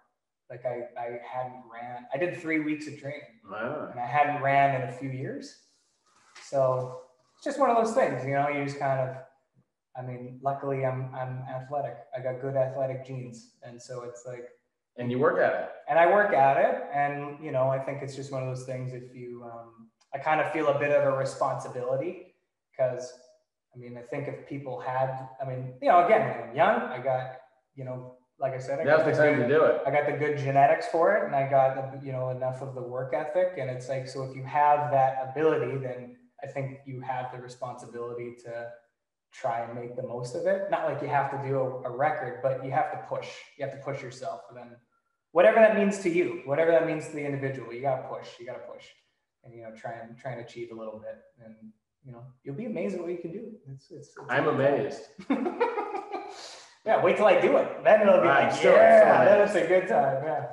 Speaker 1: Like I hadn't ran. I did 3 weeks of training.
Speaker 2: Wow.
Speaker 1: And I hadn't ran in a few years. So it's just one of those things, you know, you just kind of, I mean, luckily I'm athletic. I got good athletic genes. And so it's like.
Speaker 2: And you work at it.
Speaker 1: And I work at it. And, you know, I think it's just one of those things if you, I kind of feel a bit of a responsibility because, I mean, I think if people had, I mean, you know, again, when I'm young, I got, you know, like I said,
Speaker 2: Now's the time to do it.
Speaker 1: I got the good genetics for it, and I got you know, enough of the work ethic. And it's like, so if you have that ability, then I think you have the responsibility to try and make the most of it. Not like you have to do a record, but you have to push. You have to push yourself. And then whatever that means to you, whatever that means to the individual, you gotta push. You gotta push, and you know, try and achieve a little bit. And you know, you'll be amazed at what you can do. It's
Speaker 2: I'm amazed.
Speaker 1: Yeah, wait till I do it. Then it'll be like, then it's a good time. Yeah.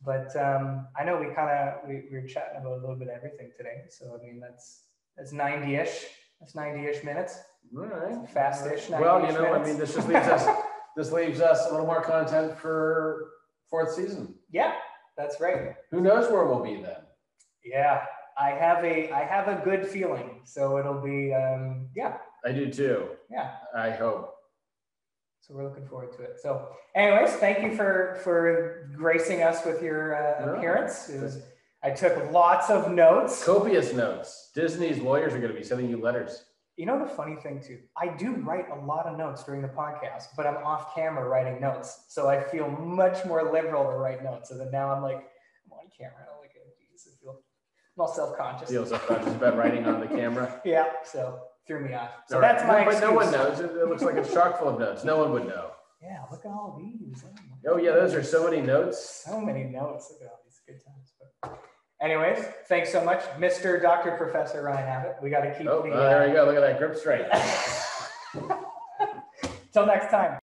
Speaker 1: But I know we were chatting about a little bit of everything today. So I mean, that's 90-ish. That's 90-ish minutes.
Speaker 2: All right.
Speaker 1: Fast-ish.
Speaker 2: Well, you know, minutes. I mean, this just leaves us a little more content for 4th season.
Speaker 1: Yeah, that's right.
Speaker 2: Who knows where we'll be then?
Speaker 1: Yeah, I have a good feeling. So it'll be yeah.
Speaker 2: I do too.
Speaker 1: Yeah.
Speaker 2: I hope.
Speaker 1: So we're looking forward to it. So anyways, thank you for gracing us with your appearance. I took lots of notes.
Speaker 2: Copious notes. Disney's lawyers are going to be sending you letters.
Speaker 1: You know the funny thing too, I do write a lot of notes during the podcast, but I'm off camera writing notes. So I feel much more liberal to write notes. So then now I'm like, I'm on camera. I don't like it. I'm all self-conscious.
Speaker 2: Feel self-conscious about writing on the camera?
Speaker 1: Yeah, so threw me off. So
Speaker 2: All
Speaker 1: that's
Speaker 2: right.
Speaker 1: my
Speaker 2: But
Speaker 1: excuse.
Speaker 2: no one knows. It looks like it's chock full of notes. No one would know.
Speaker 1: Yeah, look at all these.
Speaker 2: Oh yeah, those are so many notes.
Speaker 1: So many notes. Look at all these good times. But anyways, thanks so much, Mr. Dr. Professor Ryan Abbott. We got to keep
Speaker 2: Oh, there you go. Look at that grip strength.
Speaker 1: Till next time.